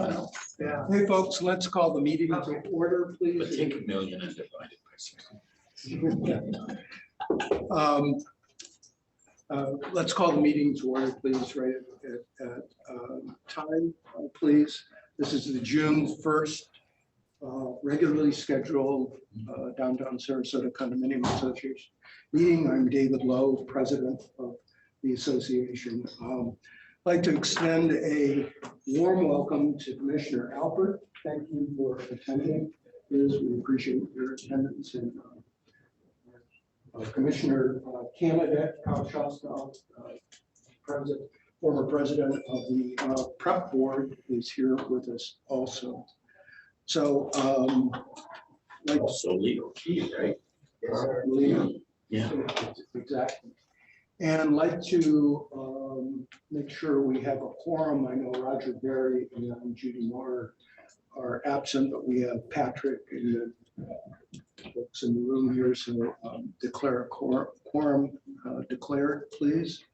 Yeah. Hey, folks, let's call the meeting to order, But please. take a million and divide it by 60. Let's call the meeting to order, please, right at time, please. This is the June 1st regularly scheduled downtown Sarasota Condominium Association meeting. I'm David Lough, president of the association. I'd like to extend a warm welcome to Commissioner Albert. Thank you for attending. We appreciate your attendance, and Commissioner candidate Kyle Shostak, former president of the prep board, is here with us also. So, Also legal key, right? Yeah. Exactly. And like to make sure we have a quorum. I know Roger Berry and Judy Moore are absent, but we have Patrick and the folks in the room here. So declare a quorum declared, please.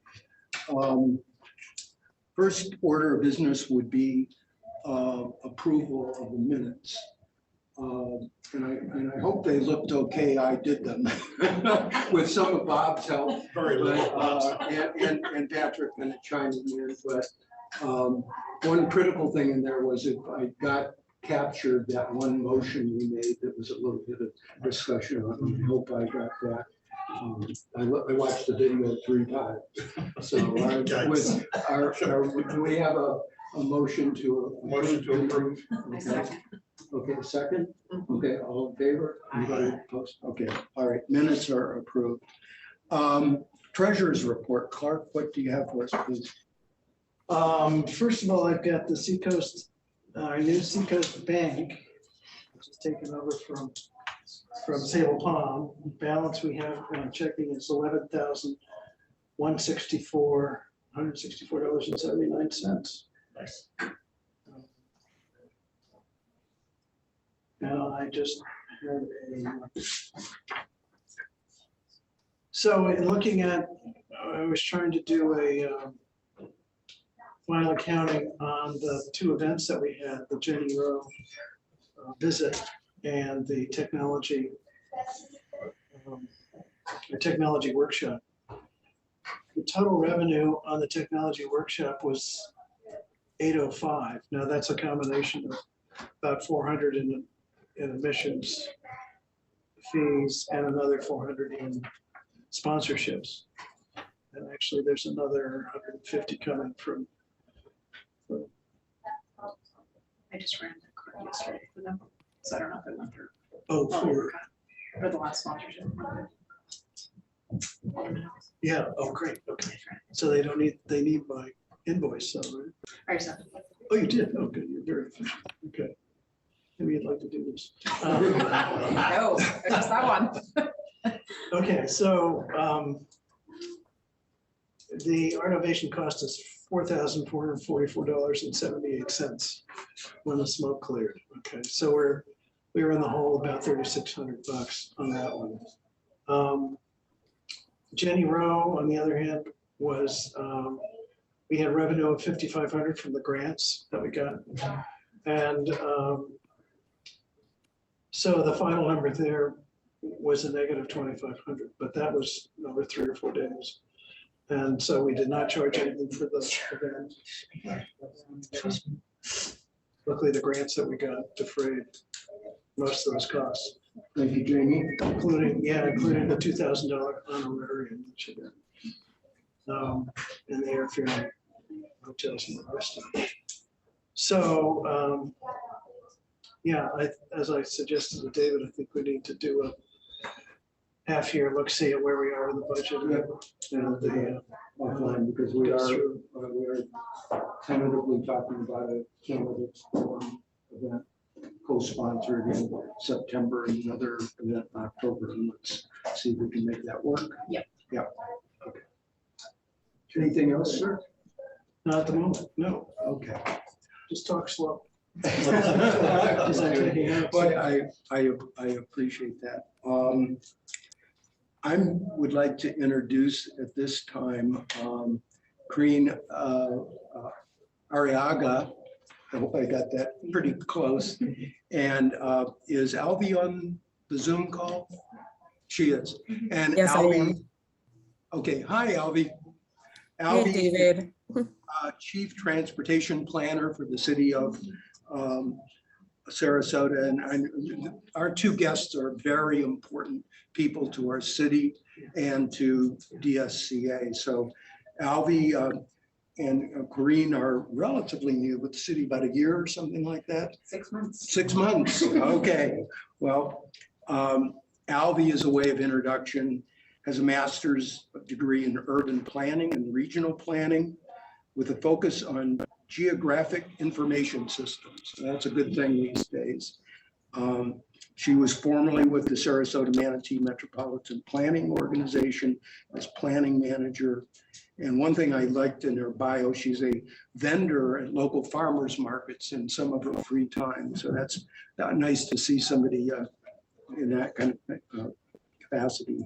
First order of business would be approval of the minutes. And I hope they looked okay. I did them with some of Bob's help, and Patrick and chiming in. But one critical thing in there was if I got captured that one motion we made, that was a little bit of discussion on. I hope I got that. I watched the video 3 times. So do we have a motion to approve? Okay. Okay, second? Okay, all in favor? Anybody opposed? Okay, all right, minutes are approved. Treasurer's report. Clark, what do you have for us, please? First of all, I've got the Seacoast, our new Seacoast Bank, which is taken over from Sable Palm. Balance we have checking is $164.79. Nice. Now I just had so in looking at, I was trying to do a final accounting on the 2 events that we had, the Jenny Rowe visit and the technology workshop. The total revenue on the technology workshop was $805. Now that's a combination of about 400 in admissions fees and another 400 in sponsorships. And actually there's another 150 coming from. I just ran that card yesterday for them, so I don't know if it went through. Oh, For the last sponsorship. yeah, oh, great, okay. So they need my invoice, so, right? I just have to. Oh, you did, oh, good, you're very efficient, okay. Maybe you'd like to do this. No, just that one. Okay, so the renovation cost us $4,444.78 when the smoke cleared. Okay, so we were in the hole about $3,600 on that one. Jenny Rowe, on the other hand, was we had revenue of $5,500 from the grants that we got, and so the final number there was a negative $2,500, but that was over 3 or 4 days. And so we did not charge anything for the event. Luckily, the grants that we got defrayed most of those costs. Thank you, Jamie. Including the $2,000 honorarium that you got. And the airfare, hotels, and the rest of it. So, yeah, as I suggested to David, I think we need to do a half-year look-see at where we are in the budget. And Offline, because we are tentatively talking about a candidates forum event co-sponsored in September and another event in October. And let's see if we can make that work. Yep. Yep. Okay. Anything else, sir? Not at the moment, no. Okay. Just talk slow. But I appreciate that. I would like to introduce at this time Corinne Arriaga I hope I got that pretty close. And is Alvi on the Zoom call? She is. And Yes, I Alvi, am. okay, hi, Alvi. Hey, Alvi, David. Chief Transportation Planner for the city of Sarasota. And our two guests are very important people to our city and to DSCA. So Alvi and Corinne are relatively new with the city, about a year or something like that. 6 months. 6 months, okay. Well, Alvi, is a way of introduction, has a master's degree in urban planning and regional planning with a focus on geographic information systems. That's a good thing these days. She was formerly with the Sarasota Manatee Metropolitan Planning Organization as planning manager. And one thing I liked in her bio, she's a vendor at local farmers markets in some of her free time. So that's nice to see somebody in that kind of capacity.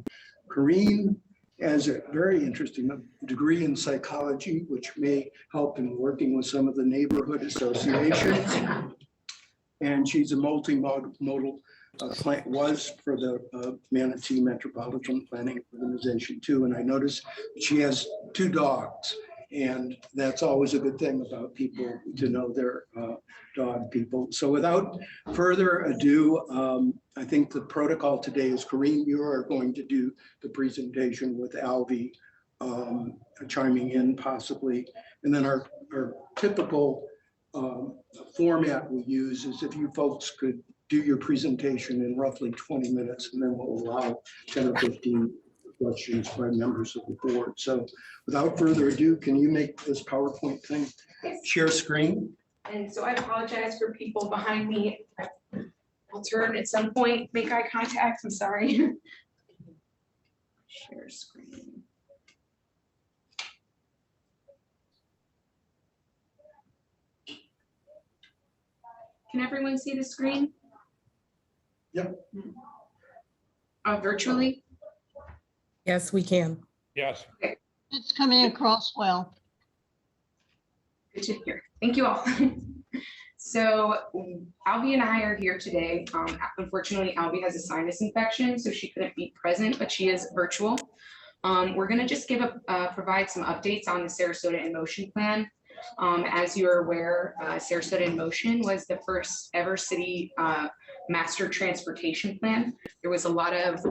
Corinne has a very interesting degree in psychology, which may help in working with some of the neighborhood associations. And she's a multimodal was for the Manatee Metropolitan Planning Organization too. And I noticed she has 2 dogs, and that's always a good thing about people to know their dog people. So without further ado, I think the protocol today is, Corinne, you are going to do the presentation with Alvi chiming in possibly. And then our typical format we use is if you folks could do your presentation in roughly 20 minutes, and then we'll allow 10 or 15 questions by members of the board. So without further ado, can you make this PowerPoint thing share screen? And so I apologize for people behind me. I'll turn at some point, make eye contact. I'm sorry. Share screen. Can everyone see the screen? Yep. Virtually? Yes, we can. Yes. It's coming across well. Good to hear. Thank you all. So Alvi and I are here today. Unfortunately, Alvi has a sinus infection, so she couldn't be present, but she is virtual. We're going to just provide some updates on the Sarasota in Motion plan. As you are aware, Sarasota in Motion was the first ever city master transportation plan. There was a lot of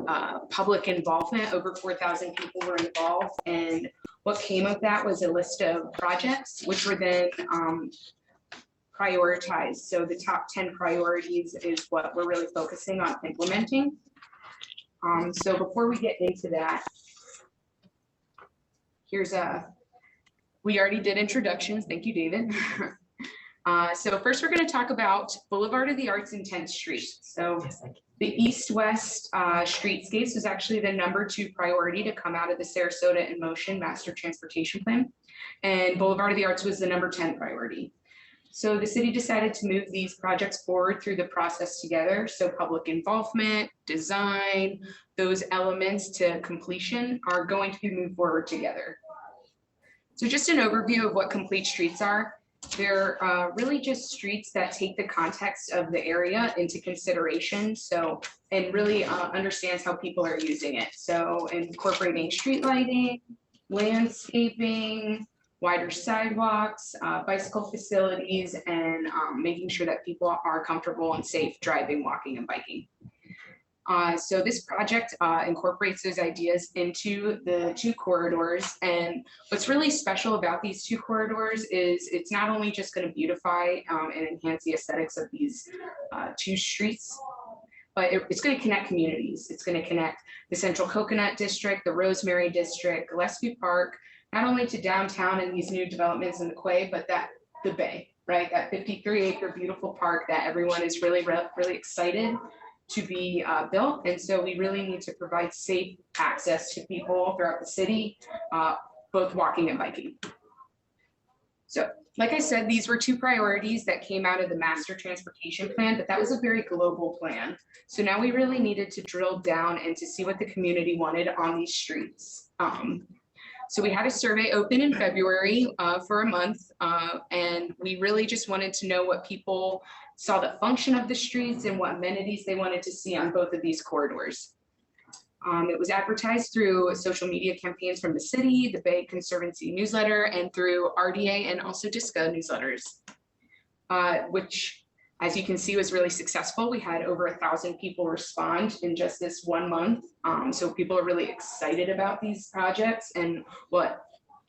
public involvement. Over 4,000 people were involved, and what came of that was a list of projects which were then prioritized. So the top 10 priorities is what we're really focusing on implementing. So before we get into that, we already did introductions. Thank you, David. So first we're going to talk about Boulevard of the Arts and 10th Street. So the east-west streetscapes was actually the #2 priority to come out of the Sarasota in Motion Master Transportation Plan. And Boulevard of the Arts was the #10 priority. So the city decided to move these projects forward through the process together. So public involvement, design, those elements to completion are going to be moved forward together. So just an overview of what complete streets are. They're really just streets that take the context of the area into consideration. So, and really understands how people are using it. So incorporating street lighting, landscaping, wider sidewalks, bicycle facilities, and making sure that people are comfortable and safe driving, walking, and biking. So this project incorporates those ideas into the 2 corridors. And what's really special about these 2 corridors is it's not only just going to beautify and enhance the aesthetics of these 2 streets, but it's going to connect communities. It's going to connect the Central Coconut District, the Rosemary District, Gillespie Park, not only to downtown and these new developments in the Quay, but the Bay, right? That 53-acre beautiful park that everyone is really excited to be built. And so we really need to provide safe access to people throughout the city, both walking and biking. So like I said, these were 2 priorities that came out of the master transportation plan, but that was a very global plan. So now we really needed to drill down and to see what the community wanted on these streets. So we had a survey open in February for a month, and we really just wanted to know what people saw the function of the streets and what amenities they wanted to see on both of these corridors. It was advertised through social media campaigns from the city, the Bay Conservancy newsletter, and through RDA and also DSCA newsletters, which, as you can see, was really successful. We had over 1,000 people respond in just this 1 month. So people are really excited about these projects and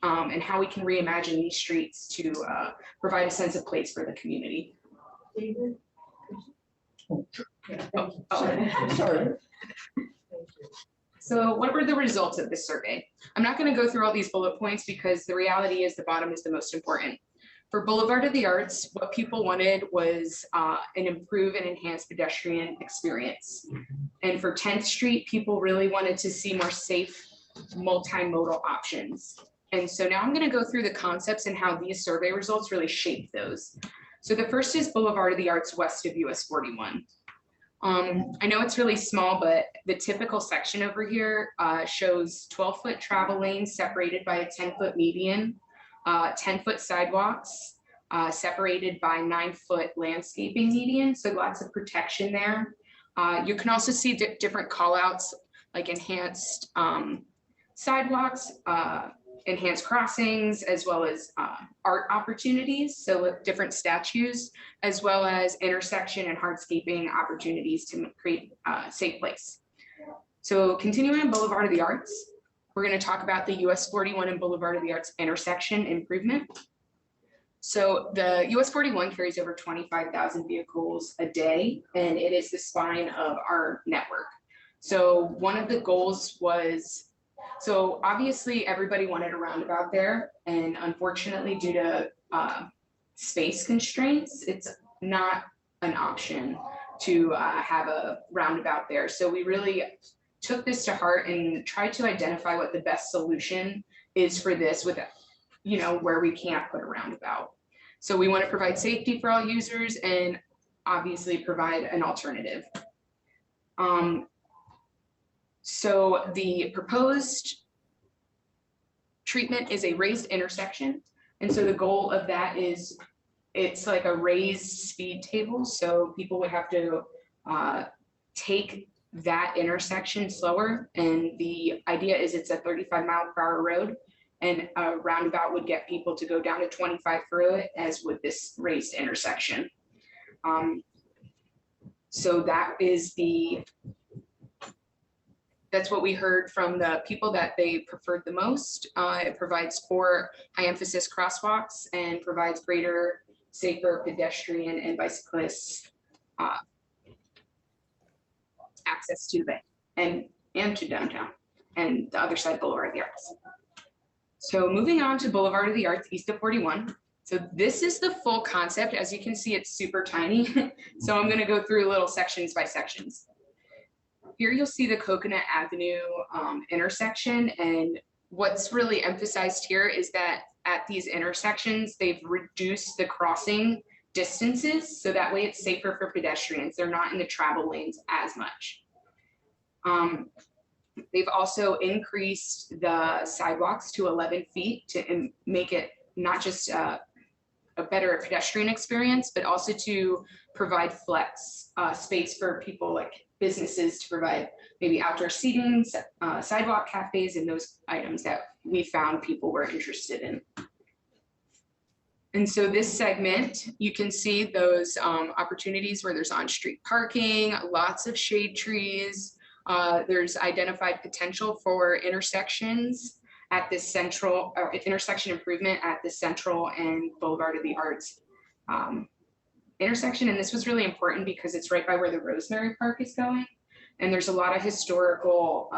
and how we can reimagine these streets to provide a sense of place for the community. Sorry. So what were the results of this survey? I'm not going to go through all these bullet points because the reality is the bottom is the most important. For Boulevard of the Arts, what people wanted was an improved and enhanced pedestrian experience. And for 10th Street, people really wanted to see more safe multimodal options. And so now I'm going to go through the concepts and how these survey results really shape those. So the first is Boulevard of the Arts west of US 41. I know it's really small, but the typical section over here shows 12-foot travel lanes separated by a 10-foot median, 10-foot sidewalks separated by 9-foot landscaping median, so lots of protection there. You can also see different call outs like enhanced sidewalks, enhanced crossings, as well as art opportunities, so with different statues, as well as intersection and hardscaping opportunities to create a safe place. So continuing on Boulevard of the Arts, we're going to talk about the US 41 and Boulevard of the Arts intersection improvement. So the US 41 carries over 25,000 vehicles a day, and it is the spine of our network. So one of the goals was, so obviously everybody wanted a roundabout there, and unfortunately due to space constraints, it's not an option to have a roundabout there. So we really took this to heart and tried to identify what the best solution is for this with, where we can't put a roundabout. So we want to provide safety for all users and obviously provide an alternative. So the proposed treatment is a raised intersection. And so the goal of that is it's like a raised speed table. So people would have to take that intersection slower. And the idea is it's a 35-mile-per-hour road, and a roundabout would get people to go down to 25 through it, as with this raised intersection. So that's what we heard from the people that they preferred the most. It provides 4 high-emphasis crosswalks and provides greater, safer pedestrian and bicyclist access to the bay and to downtown and the other side of Boulevard of the Arts. So moving on to Boulevard of the Arts east of 41. So this is the full concept. As you can see, it's super tiny. So I'm going to go through little sections by sections. Here you'll see the Coconut Avenue intersection, and what's really emphasized here is that at these intersections, they've reduced the crossing distances, so that way it's safer for pedestrians. They're not in the travel lanes as much. They've also increased the sidewalks to 11 feet to make it not just a better pedestrian experience, but also to provide flex space for people like businesses to provide maybe outdoor seating, sidewalk cafes, and those items that we found people were interested in. And so this segment, you can see those opportunities where there's on-street parking, lots of shade trees. There's identified potential for intersections at this central, intersection improvement at the Central and Boulevard of the Arts intersection. And this was really important because it's right by where the Rosemary Park is going. And there's a lot of historical,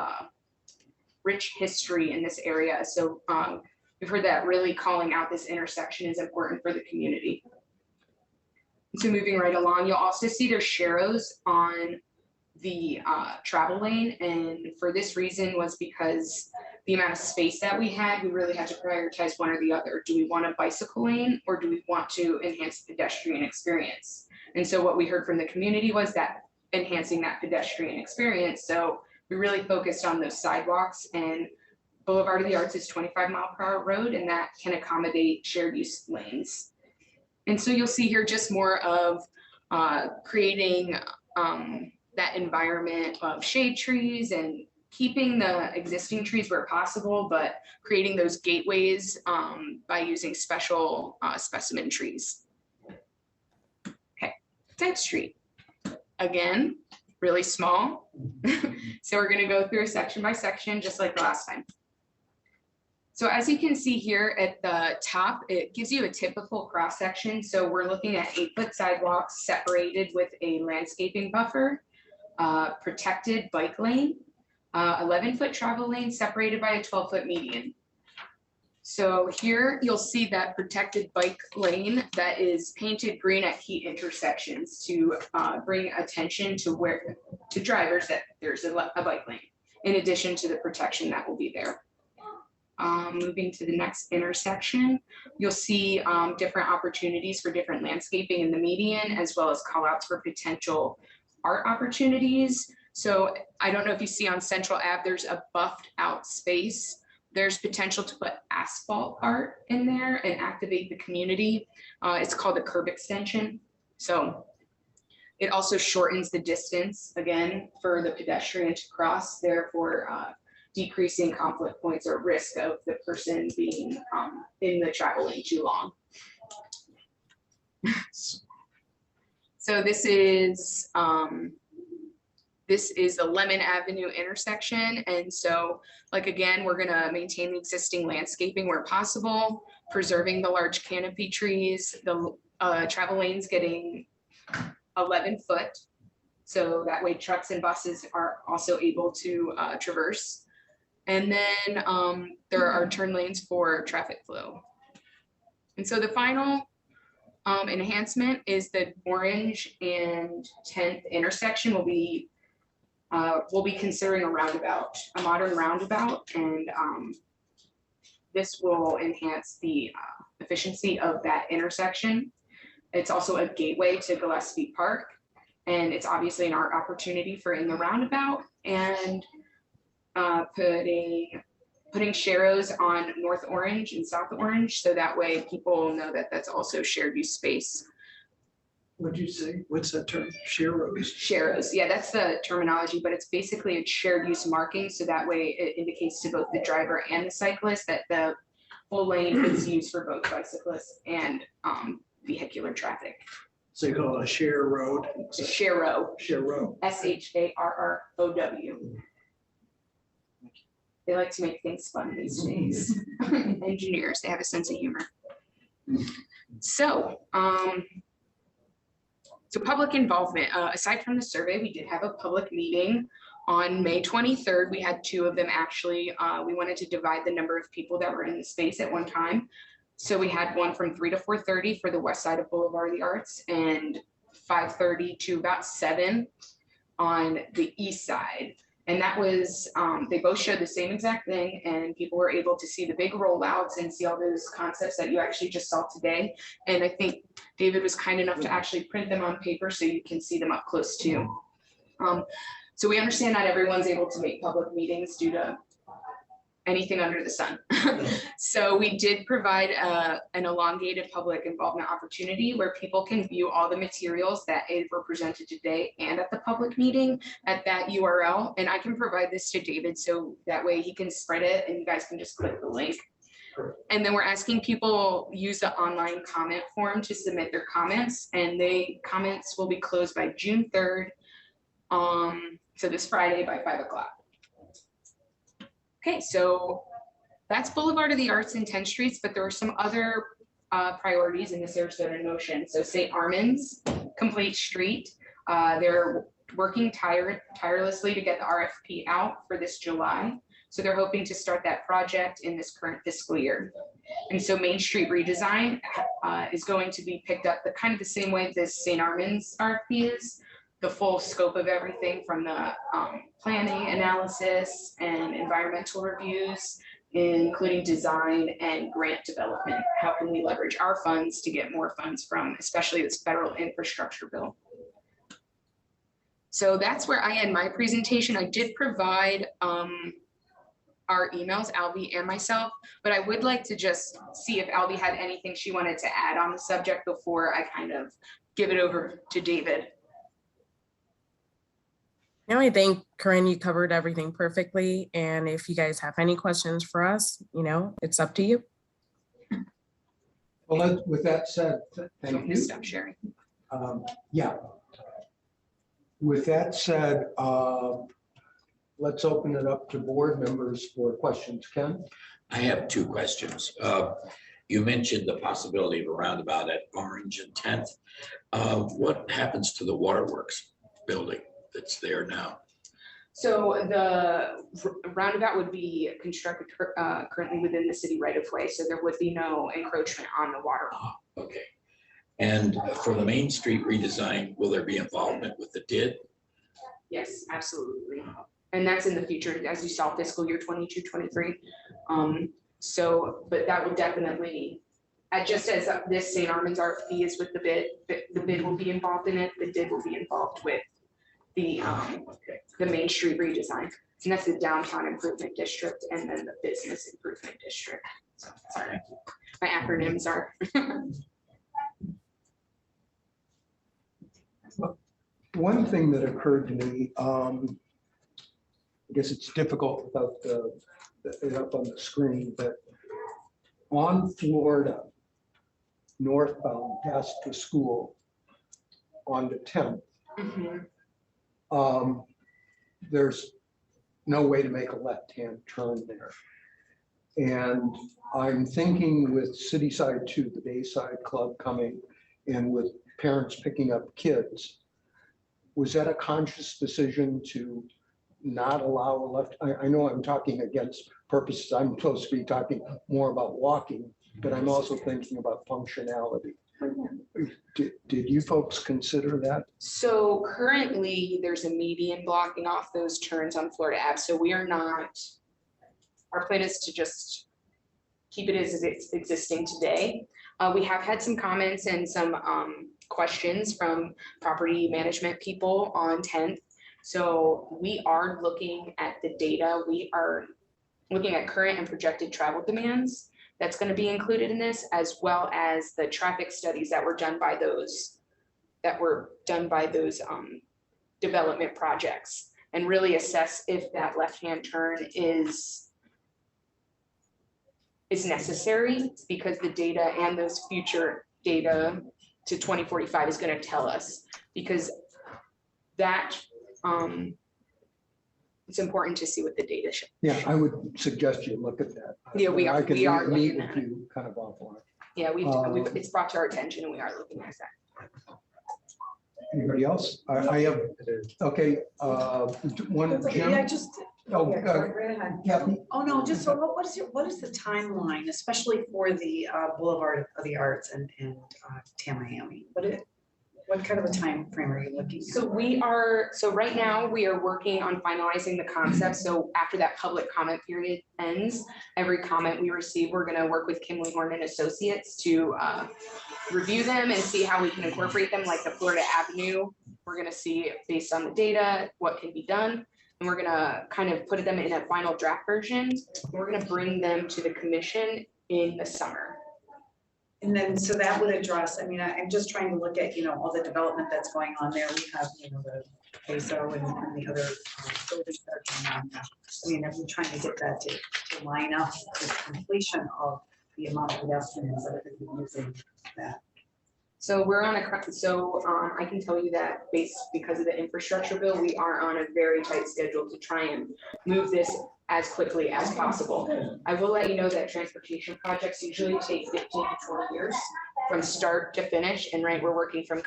rich history in this area. So we've heard that really calling out this intersection is important for the community. So moving right along, you'll also see there's sharrows on the travel lane. And for this reason was because the amount of space that we had, we really had to prioritize one or the other. Do we want a bicycle lane, or do we want to enhance the pedestrian experience? And so what we heard from the community was that enhancing that pedestrian experience. So we really focused on those sidewalks and Boulevard of the Arts is 25-mile-per-hour road, and that can accommodate shared use lanes. And so you'll see here just more of creating that environment of shade trees and keeping the existing trees where possible, but creating those gateways by using special specimen trees. Okay, 10th Street. Again, really small. So we're gonna go through section by section, just like last time. So as you can see here at the top, it gives you a typical cross section. So we're looking at 8-foot sidewalks separated with a landscaping buffer, protected bike lane, 11-foot travel lane separated by a 12-foot median. So here you'll see that protected bike lane that is painted green at key intersections to bring attention to drivers that there's a bike lane, in addition to the protection that will be there. Moving to the next intersection, you'll see different opportunities for different landscaping in the median, as well as call outs for potential art opportunities. So I don't know if you see on Central Ave, there's a buffed out space. There's potential to put asphalt art in there and activate the community. It's called a curb extension. So it also shortens the distance, again, for the pedestrian to cross, therefore decreasing conflict points or risk of the person being in the travel lane too long. So this is the Lemon Avenue intersection. And so, like, again, we're gonna maintain the existing landscaping where possible, preserving the large canopy trees, the travel lanes getting 11 foot. So that way trucks and buses are also able to traverse. And then there are turn lanes for traffic flow. And so the final enhancement is the Orange and 10th intersection will be we'll be considering a roundabout, a modern roundabout, and this will enhance the efficiency of that intersection. It's also a gateway to Gillespie Park, and it's obviously an art opportunity for in the roundabout, and putting sharrows on North Orange and South Orange, so that way people know that that's also shared use space. What'd you say? What's that term? Sharrows? Sharrows, yeah, that's the terminology, but it's basically a shared use marking, so that way it indicates to both the driver and the cyclist that the full lane is used for both bicyclists and vehicular traffic. So you call it a share road? Sharrow. Sharrow. SHARROW. They like to make things fun these days. Engineers, they have a sense of humor. So, so public involvement, aside from the survey, we did have a public meeting on May 23rd. We had 2 of them actually. We wanted to divide the number of people that were in the space at one time. So we had one from 3 to 4:30 for the west side of Boulevard of the Arts, and 5:30 to about 7 on the east side. And that was, they both showed the same exact thing, and people were able to see the big rollouts and see all those concepts that you actually just saw today. And I think David was kind enough to actually print them on paper so you can see them up close too. So we understand not everyone's able to make public meetings due to anything under the sun. So we did provide an elongated public involvement opportunity where people can view all the materials that were presented today and at the public meeting at that URL. And I can provide this to David so that way he can spread it and you guys can just click the link. And then we're asking people use the online comment form to submit their comments, and comments will be closed by June 3rd. So this Friday by 5 o'clock. Okay, so that's Boulevard of the Arts and 10th Streets, but there are some other priorities in the Sarasota motion. So St. Armand's, Complete Street. They're working tirelessly to get the RFP out for this July. So they're hoping to start that project in this current fiscal year. And so Main Street redesign is going to be picked up kind of the same way this St. Armand's RFP is. The full scope of everything from the planning analysis and environmental reviews, including design and grant development. How can we leverage our funds to get more funds from, especially this federal infrastructure bill? So that's where I end my presentation. I did provide our our emails, Alvi and myself, but I would like to just see if Alvi had anything she wanted to add on the subject before I kind of give it over to David. No, I think, Corinne, you covered everything perfectly. And if you guys have any questions for us, it's up to you. Well, with that said, So I'm thank gonna you. stop sharing. Yeah. With that said, let's open it up to board members for questions. Ken? I have two questions. You mentioned the possibility of a roundabout at Orange and 10th. What happens to the waterworks building that's there now? So the roundabout would be constructed currently within the city right of way, so there would be no encroachment on the water. Okay. And for the Main Street redesign, will there be involvement with the DID? Yes, absolutely. And that's in the future, as you saw, fiscal year 22-23. So, but that will definitely, just as this St. Armand's RFP is with the bid will be involved in it, the DID will be involved with the Main Street redesign. And that's the downtown improvement district and then the business improvement district. So, sorry, my acronyms are. One thing that occurred to me, I guess it's difficult without it up on the screen, but on Florida, northbound past the school on the 10th, there's no way to make a left-hand turn there. And I'm thinking with City Side 2, the Bayside Club coming, and with parents picking up kids, was that a conscious decision to not allow a left? I know I'm talking against purposes. I'm supposed to be talking more about walking, but I'm also thinking about functionality. Did you folks consider that? So currently there's a median blocking off those turns on Florida Ave. So we are not, our plan is to just keep it as it's existing today. We have had some comments and some questions from property management people on 10th. So we are looking at the data. We are looking at current and projected travel demands. That's going to be included in this, as well as the traffic studies that were done by those development projects, and really assess if that left-hand turn is necessary, because the data and those future data to 2045 is going to tell us, because that it's important to see what the data shows. Yeah, I would suggest you look at that. Yeah, we are Meet looking with at it. you kind of offline. Yeah, it's brought to our attention and we are looking at that. Anybody else? I have, okay, one, Jim? Yeah, just, Oh, yeah, right ahead. Kathy? Oh, no, just so what is the timeline, especially for the Boulevard of the Arts and Tamiami? What kind of a time frame are you looking at? So right now we are working on finalizing the concept. So after that public comment period ends, every comment we receive, we're going to work with Kimley Horn and Associates to review them and see how we can incorporate them, like the Florida Avenue. We're going to see based on the data, what can be done. And we're going to kind of put them in a final draft version. We're going to bring them to the commission in the summer. And then, so that would address, I mean, I'm just trying to look at, all the development that's going on there. We have, the peso and the other buildings that are going on. I mean, I'm trying to get that to line up with completion of the amount of investments that are going to be using that. So we're on I can tell you that because of the infrastructure bill, we are on a very tight schedule to try and move this as quickly as possible. I will let you know that transportation projects usually take 15 to 20 years from start to finish. And we're working from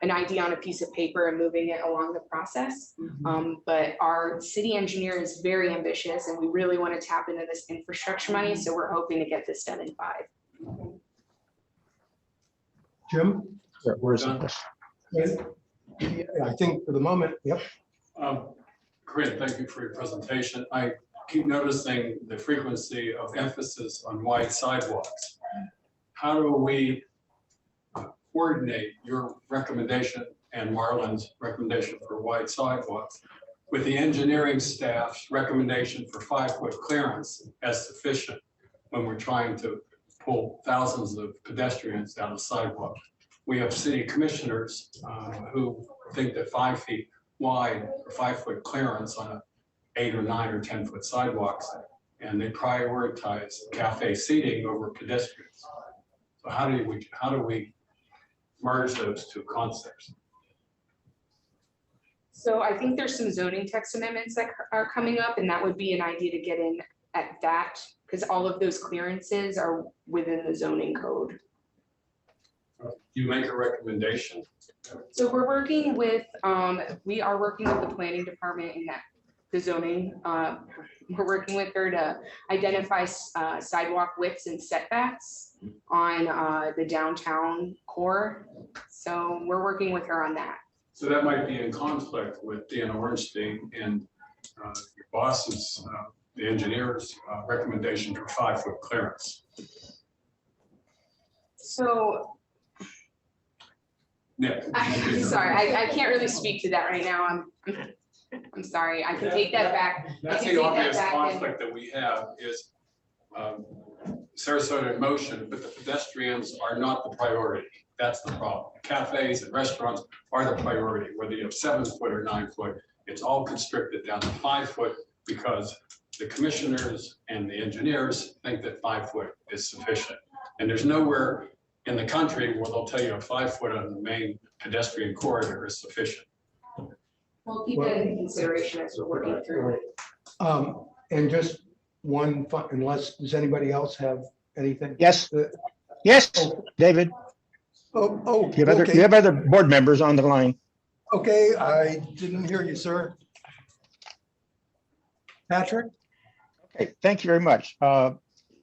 an idea on a piece of paper and moving it along the process. But our city engineer is very ambitious and we really want to tap into this infrastructure money. So we're hoping to get this done in 5. Jim? Where's the question? I think for the moment, yep. Corinne, thank you for your presentation. I keep noticing the frequency of emphasis on wide sidewalks. How do we coordinate your recommendation and Marlon's recommendation for wide sidewalks with the engineering staff's recommendation for 5-foot clearance as sufficient when we're trying to pull thousands of pedestrians down the sidewalk. We have city commissioners who think that 5 feet wide or 5-foot clearance on a 8 or 9 or 10-foot sidewalks, and they prioritize cafe seating over pedestrians. So how do we merge those two concepts? So I think there's some zoning text amendments that are coming up, and that would be an idea to get in at that, because all of those clearances are within the zoning code. You make a recommendation? So we're working with, we are working with the planning department in that, the zoning. We're working with her to identify sidewalk widths and setbacks on the downtown core. So we're working with her on that. So that might be in conflict with Dan Ornstein and your boss's, the engineer's recommendation for 5-foot clearance. So Nick. sorry, I can't really speak to that right now. I'm sorry. I can take that back. That's the obvious conflict that we have is Sarasota in motion, but the pedestrians are not the priority. That's the problem. Cafes and restaurants are the priority, whether you have 7-foot or 9-foot. It's all constricted down to 5-foot because the commissioners and the engineers think that 5-foot is sufficient. And there's nowhere in the country where they'll tell you a 5-foot on the main pedestrian corridor is sufficient. We'll keep that into consideration as we're working through. And just one, unless, does anybody else have anything? Yes, yes, David, Oh, you have okay. other board members on the line. Okay, I didn't hear you, sir. Patrick? Okay, thank you very much.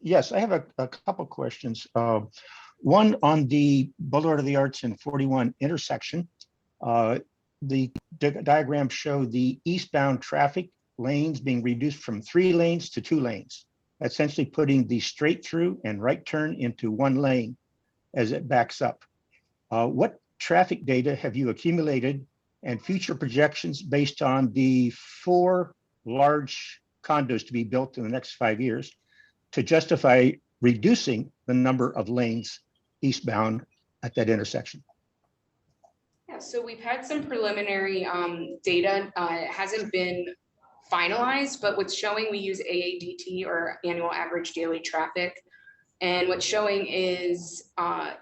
Yes, I have a couple questions. One on the Boulevard of the Arts and 41 intersection. The diagrams show the eastbound traffic lanes being reduced from 3 lanes to 2 lanes, essentially putting the straight through and right turn into 1 lane as it backs up. What traffic data have you accumulated and future projections based on the 4 large condos to be built in the next 5 years to justify reducing the number of lanes eastbound at that intersection? Yeah, so we've had some preliminary data. It hasn't been finalized, but what's showing, we use AADT, or annual average daily traffic. And what's showing is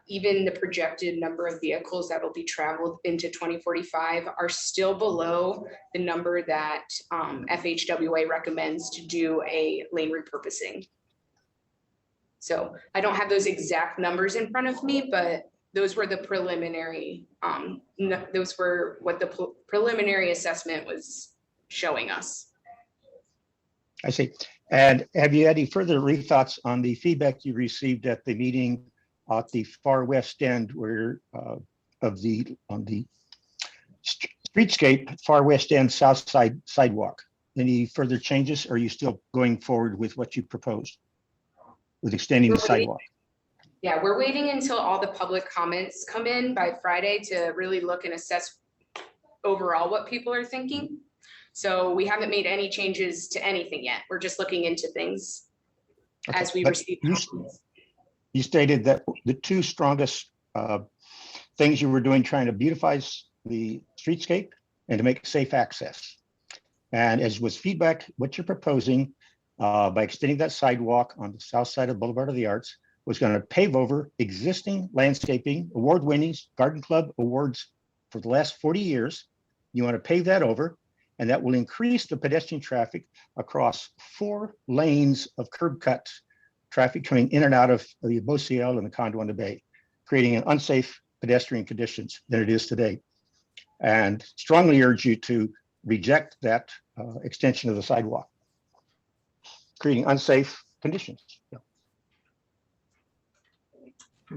even the projected number of vehicles that will be traveled into 2045 are still below the number that FHWA recommends to do a lane repurposing. So I don't have those exact numbers in front of me, but those were the preliminary, those were what the preliminary assessment was showing us. I see. And have you had any further rethoughts on the feedback you received at the meeting at the far west end where on the streetscape, far west end, south side sidewalk? Any further changes? Or are you still going forward with what you proposed with extending the sidewalk? Yeah, we're waiting until all the public comments come in by Friday to really look and assess overall what people are thinking. So we haven't made any changes to anything yet. We're just looking into things as we receive comments. You stated that the 2 strongest things you were doing, trying to beautify the streetscape and to make safe access. And as was feedback, what you're proposing by extending that sidewalk on the south side of Boulevard of the Arts was going to pave over existing landscaping, award-winning Garden Club awards for the last 40 years. You want to pave that over, and that will increase the pedestrian traffic across 4 lanes of curb cuts, traffic coming in and out of the Beauciel and the Condo on the Bay, creating an unsafe pedestrian conditions than it is today. And strongly urge you to reject that extension of the sidewalk, creating unsafe conditions. Yeah.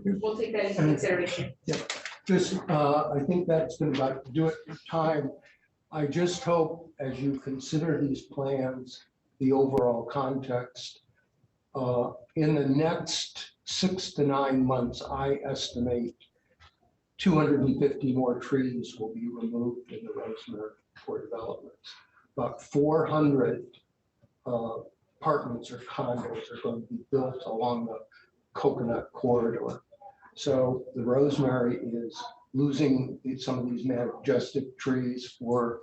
We'll take that into consideration. Yeah, just, I think that's been about to do it for time. I just hope, as you consider these plans, the overall context, in the next 6 to 9 months, I estimate 250 more trees will be removed in the Rosemary for developments. about 400 apartments or condos are going to be built along the Coconut Corridor. So the rosemary is losing some of these majestic trees for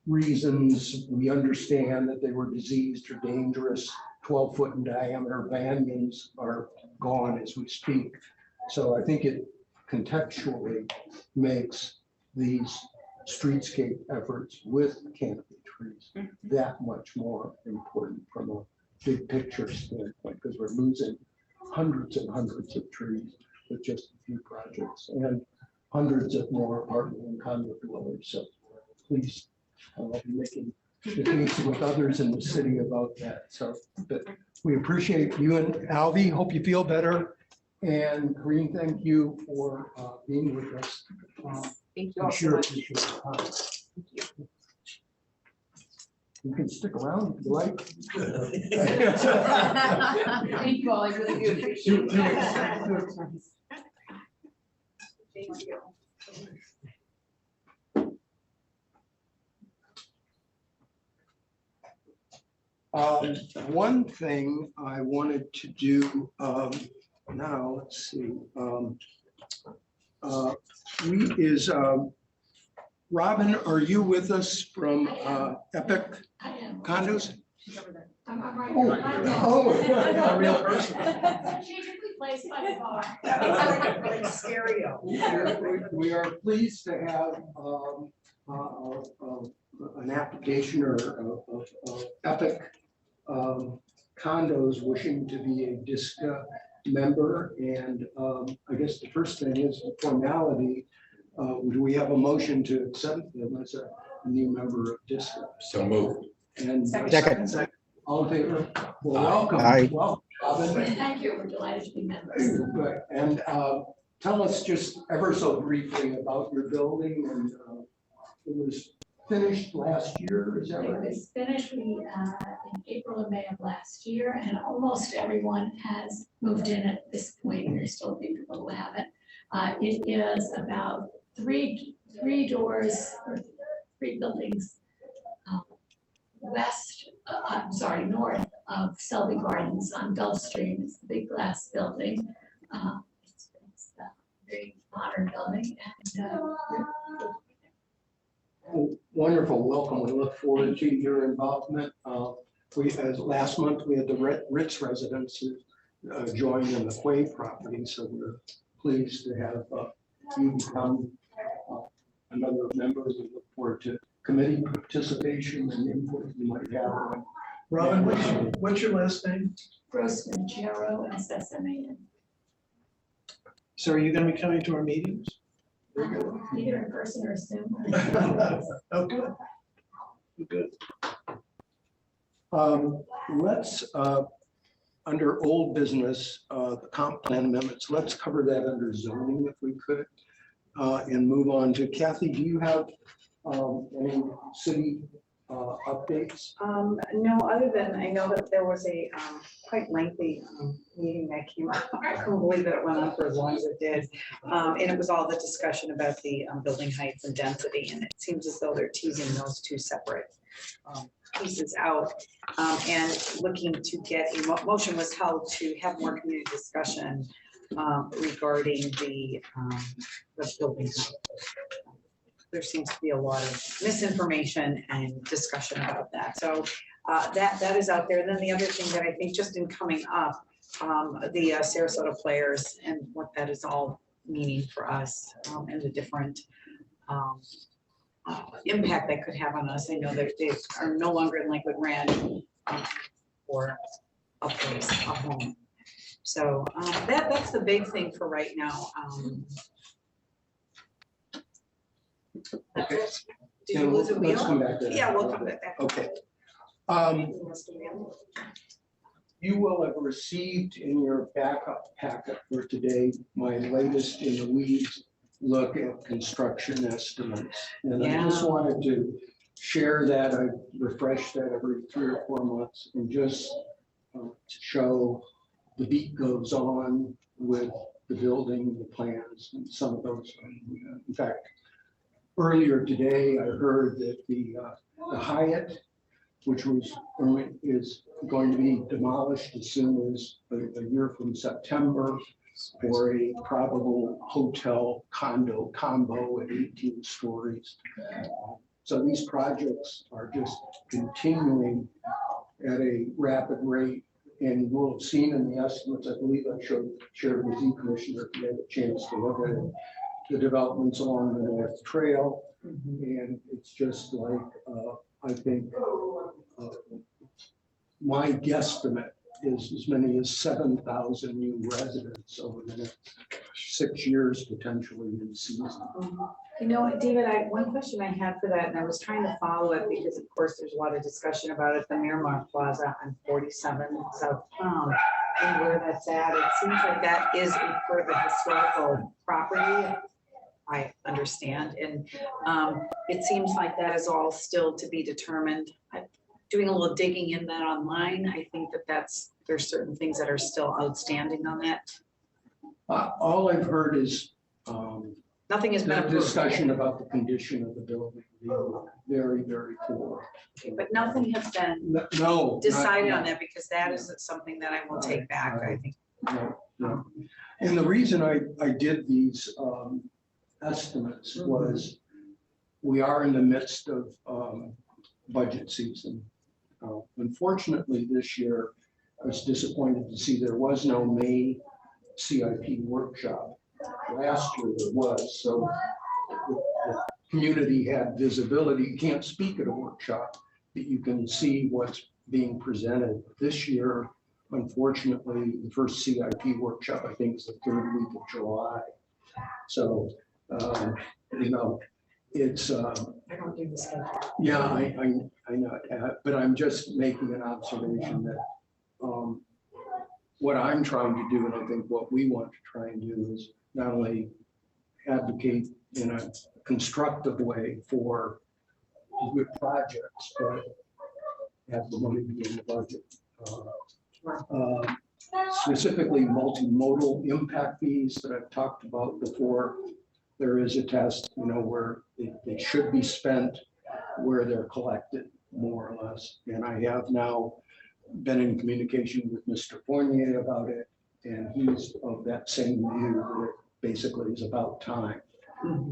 reasons we understand that they were diseased or dangerous. 12-foot in diameter banyans are gone as we speak. So I think it contextually makes these streetscape efforts with canopy trees that much more important from a big picture standpoint, because we're losing hundreds and hundreds of trees with just a few projects and hundreds of more apartment and condo dwellers. So please be making the case with others in the city about that. So but we appreciate you and Alvi. Hope you feel better. And Corinne, thank you for being with us. Thank you I'm all so sure much. appreciate the time. You can stick around if you like. Thank you all, I really do appreciate it. Thank you. One thing I wanted to do now, let's see. Robin, are you with us from Epic Condos? I'm right Oh, here. oh, a real person. Strategically placed by the bar. Like stereo. We are pleased to have an application or Epic Condos wishing to be a DSCA member. And I guess the first thing is the formality. Do we have a motion to accept them as a new member of DSCA? So moved. And Second. All in favor? Well, Aye. welcome. Aye. Welcome, Robin. Thank you, we're delighted to be members. Good. And tell us just ever so briefly about your building. And it was finished last year, is that It right? was finished in April and May of last year, and almost everyone has moved in at this point. There's still a few people who haven't. It is about three doors or three buildings north of Selby Gardens on Gulf Stream. It's the big glass building. It's a very modern building, and Oh, wonderful, welcome. We look forward to your involvement. As last month, we had the Ritz residences join in the Quay property, so we're pleased to have you become another member. We look forward to committee participation and input you might have on. Robin, what's your last name? Grossman, GROSSMAN. So are you gonna be coming to our meetings? Either in person or Zoom. Oh, good. Good. Let's, under old business, the comp plan amendments, let's cover that under zoning if we could. And move on to Kathy, do you have any city updates? No, other than I know that there was a quite lengthy meeting that came up. I couldn't believe that it went on for as long as it did. And it was all the discussion about the building heights and density, and it seems as though they're teasing those two separate pieces out. And looking to get, a motion was held to have more community discussion regarding the building height. There seems to be a lot of misinformation and discussion about that. So that is out there. And then the other thing that I think just in coming up, the Sarasota players and what that is all meaning for us and the different impact that could have on us. I know that they are no longer in Lakewood Ranch or a place, a home. So that's the big thing for right now. Okay. Did you lose a Let's come wheel? back to that. Yeah, we'll come back. Okay. You will have received in your backup packet for today, my latest in the weeds look at construction estimates. And I just wanted to share that. I refresh that every 3 or 4 months and just to show the beat goes on with the building, the plans, and some of those. In fact, Earlier today, I heard that the Hyatt, which is going to be demolished as soon as a year from September, for a probable hotel condo combo at 18 stories. So these projects are just continuing at a rapid rate. And we'll have seen in the estimates, I believe I shared with you, Commissioner, if you had a chance to look at it, the developments along the North Trail. And it's just like, I think my guesstimate is as many as 7,000 new residents over the next 6 years, potentially in season. You know, David, one question I had for that, and I was trying to follow it because of course there's a lot of discussion about it, the Miramar Plaza on 47 South Palm, and where that's at. It seems like that is a part of a historical property, I understand. And it seems like that is all still to be determined. Doing a little digging in that online, I think there's certain things that are still outstanding on that. All I've heard is Nothing has been the approved. discussion about the condition of the building being very, very poor. Okay, but nothing has been No. decided on that, because that is something that I will take back, I think. No. And the reason I did these estimates was we are in the midst of budget season. Unfortunately, this year, I was disappointed to see there was no May CIP workshop. Last year there was, so the community had visibility. You can't speak at a workshop, but you can see what's being presented. This year, unfortunately, the first CIP workshop, I think, is the 3rd week of July. So, you know, it's, I don't do this. yeah, I know, but I'm just making an observation that what I'm trying to do, and I think what we want to try and do, is not only advocate in a constructive way for good projects, but have the money be in the budget. Specifically, multimodal impact fees that I've talked about before. There is a test, you know, where they should be spent where they're collected, more or less. And I have now been in communication with Mr. Fournier about it, and he's of that same view that it basically is about time.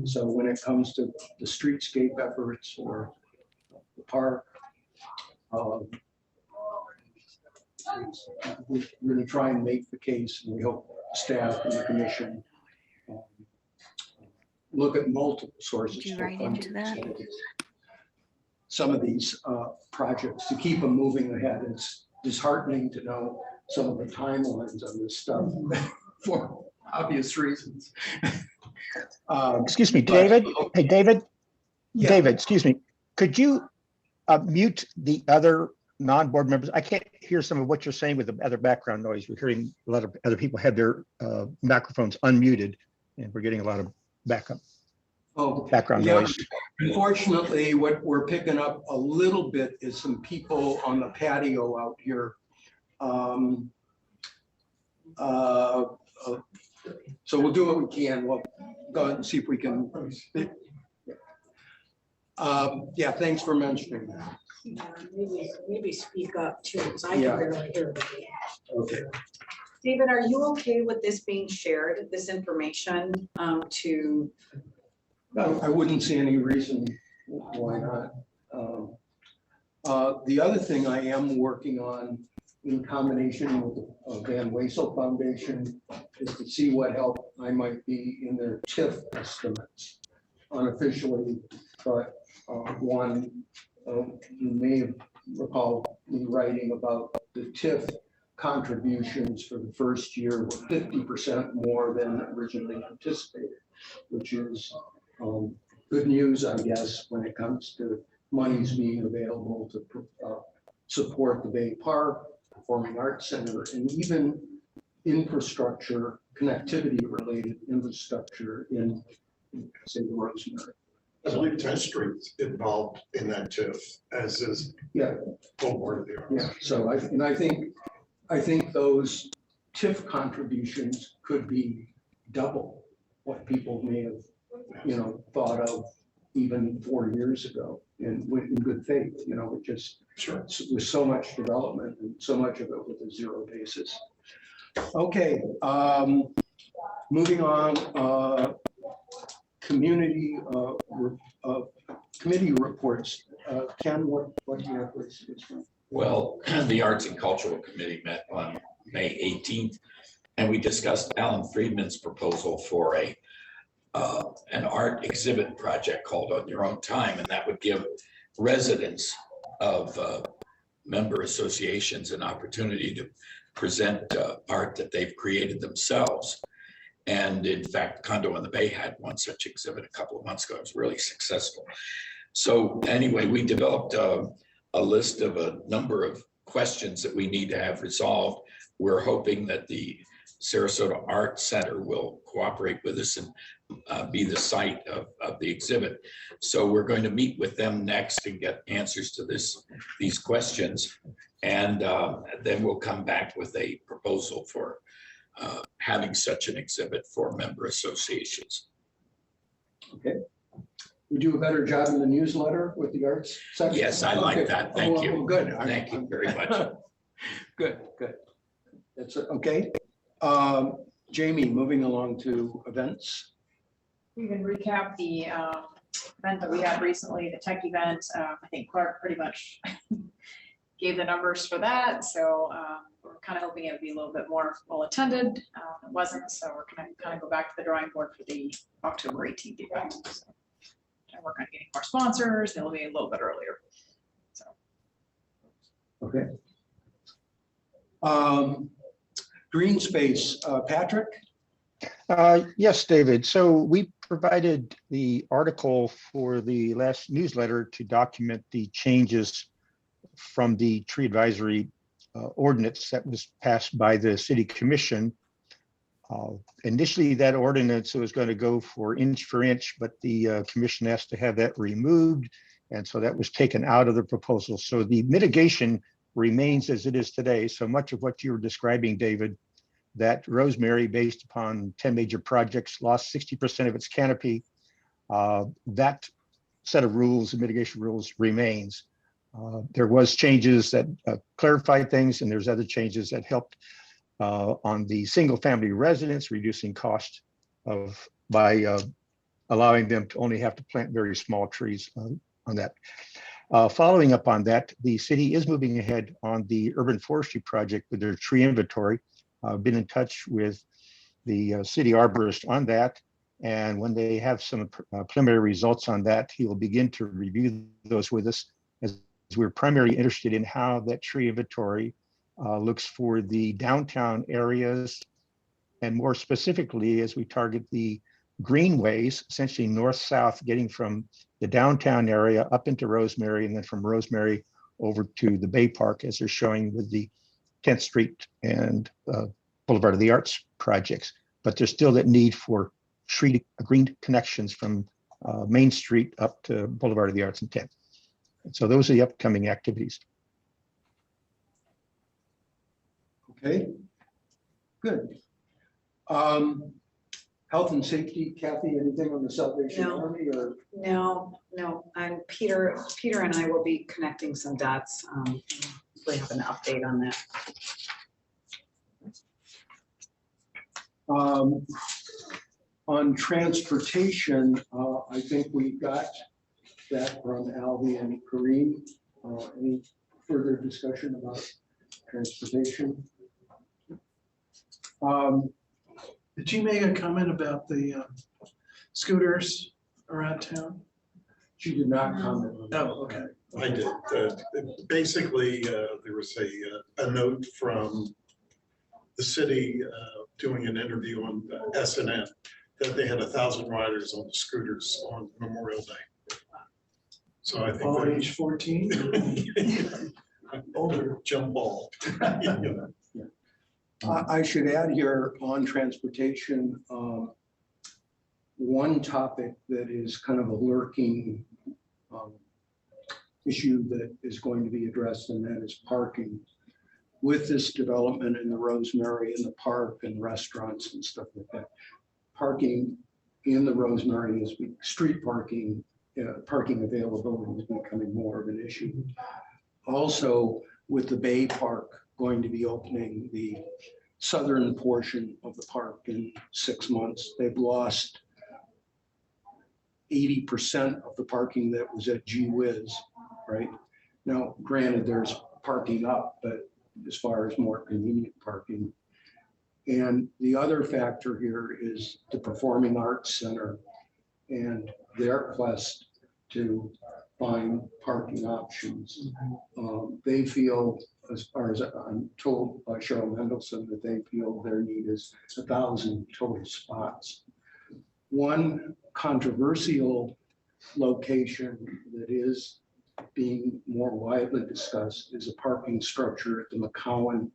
So when it comes to the streetscape efforts or the park, we're going to try and make the case, and we hope staff and the commission look at multiple sources. Did you for write funding into that? some of these projects to keep them moving ahead. It's disheartening to know some of the timelines on this stuff for obvious reasons. Excuse me, David. Hey, David. Yeah. David, excuse me. Could you mute the other non-board members? I can't hear some of what you're saying with the other background noise. We're hearing a lot of other people have their microphones unmuted, and we're getting a lot of background noise. Unfortunately, what we're picking up a little bit is some people on the patio out here. So we'll do what we can. We'll go ahead and see if we can. Yeah, thanks for mentioning that. Maybe speak up too, because I Yeah. can barely hear it. Okay. David, are you okay with this being shared, this information to? No, I wouldn't see any reason why not. The other thing I am working on in combination with the Van Wezel Foundation is to see what help I might be in their TIF estimates unofficially, but one, you may have recalled me writing about the TIF contributions for the first year were 50% more than originally anticipated, which is good news, I guess, when it comes to monies being available to support the Bay Park, Performing Arts Center, and even infrastructure, connectivity-related infrastructure in, say, the Rosemary. I believe 10th Street's involved in that TIF, as is Board of the Arts. Yeah, so I think those TIF contributions could be double what people may have, thought of even 4 years ago in good faith, it just, with so much development and so much of it with a zero basis. Okay, moving on, community, committee reports. Ken, what do you have? Well, the Arts and Cultural Committee met on May 18th, and we discussed Alan Friedman's proposal for an art exhibit project called On Your Own Time, and that would give residents of member associations an opportunity to present art that they've created themselves. And in fact, Condo on the Bay had one such exhibit a couple of months ago. It was really successful. So anyway, we developed a list of a number of questions that we need to have resolved. We're hoping that the Sarasota Art Center will cooperate with us and be the site of the exhibit. So we're going to meet with them next and get answers to these questions. And then we'll come back with a proposal for having such an exhibit for member associations. Okay. We do a better job in the newsletter with the arts section? Yes, I like that. Thank you. Good. Thank you very much. Good. That's okay. Jamie, moving along to events. We can recap the event that we had recently, the tech event. I think Clark pretty much gave the numbers for that. So we're kind of hoping it would be a little bit more well attended. It wasn't, so we're going to kind of go back to the drawing board for the October 18th event. So work on getting more sponsors. They'll be a little bit earlier. So. Okay. Green space, Patrick? Yes, David. So we provided the article for the last newsletter to document the changes from the tree advisory ordinance that was passed by the city commission. Initially, that ordinance was going to go for inch, but the commission asked to have that removed. And so that was taken out of the proposal. So the mitigation remains as it is today. So much of what you were describing, David, that Rosemary, based upon 10 major projects, lost 60% of its canopy. That set of rules, the mitigation rules, remains. There was changes that clarified things, and there's other changes that helped on the single family residents, reducing cost by allowing them to only have to plant very small trees on that. Following up on that, the city is moving ahead on the urban forestry project with their tree inventory. I've been in touch with the city arborist on that. And when they have some preliminary results on that, he will begin to review those with us, as we're primarily interested in how that tree inventory looks for the downtown areas, and more specifically, as we target the greenways, essentially north-south, getting from the downtown area up into Rosemary, and then from Rosemary over to the Bay Park, as they're showing with the 10th Street and Boulevard of the Arts projects. But there's still that need for green connections from Main Street up to Boulevard of the Arts and 10th. And so those are the upcoming activities. Okay, good. Health and safety, Kathy, anything on the Salvation Army or? No. And Peter and I will be connecting some dots. We have an update on that. On transportation, I think we got that from Alvi and Corinne. Any further discussion about transportation? Did you make a comment about the scooters around town? She did not comment on that. Oh, okay. I did. Basically, there was a note from the city doing an interview on SNN that they had 1,000 riders on the scooters on Memorial Day. So I think All age 14? older jump ball. I should add here on transportation, one topic that is kind of a lurking issue that is going to be addressed, and that is parking. With this development in the Rosemary and the park and restaurants and stuff like that, parking in the Rosemary, street parking parking availability is becoming more of an issue. Also, with the Bay Park going to be opening the southern portion of the park in 6 months, they've lost 80% of the parking that was at Gee Whiz, right? Now, granted, there's parking up, but as far as more convenient parking. And the other factor here is the Performing Arts Center and their quest to find parking options. They feel, as far as I'm told by Cheryl Mendelson, that they feel their need is 1,000 total spots. One controversial location that is being more widely discussed is a parking structure at the McCowan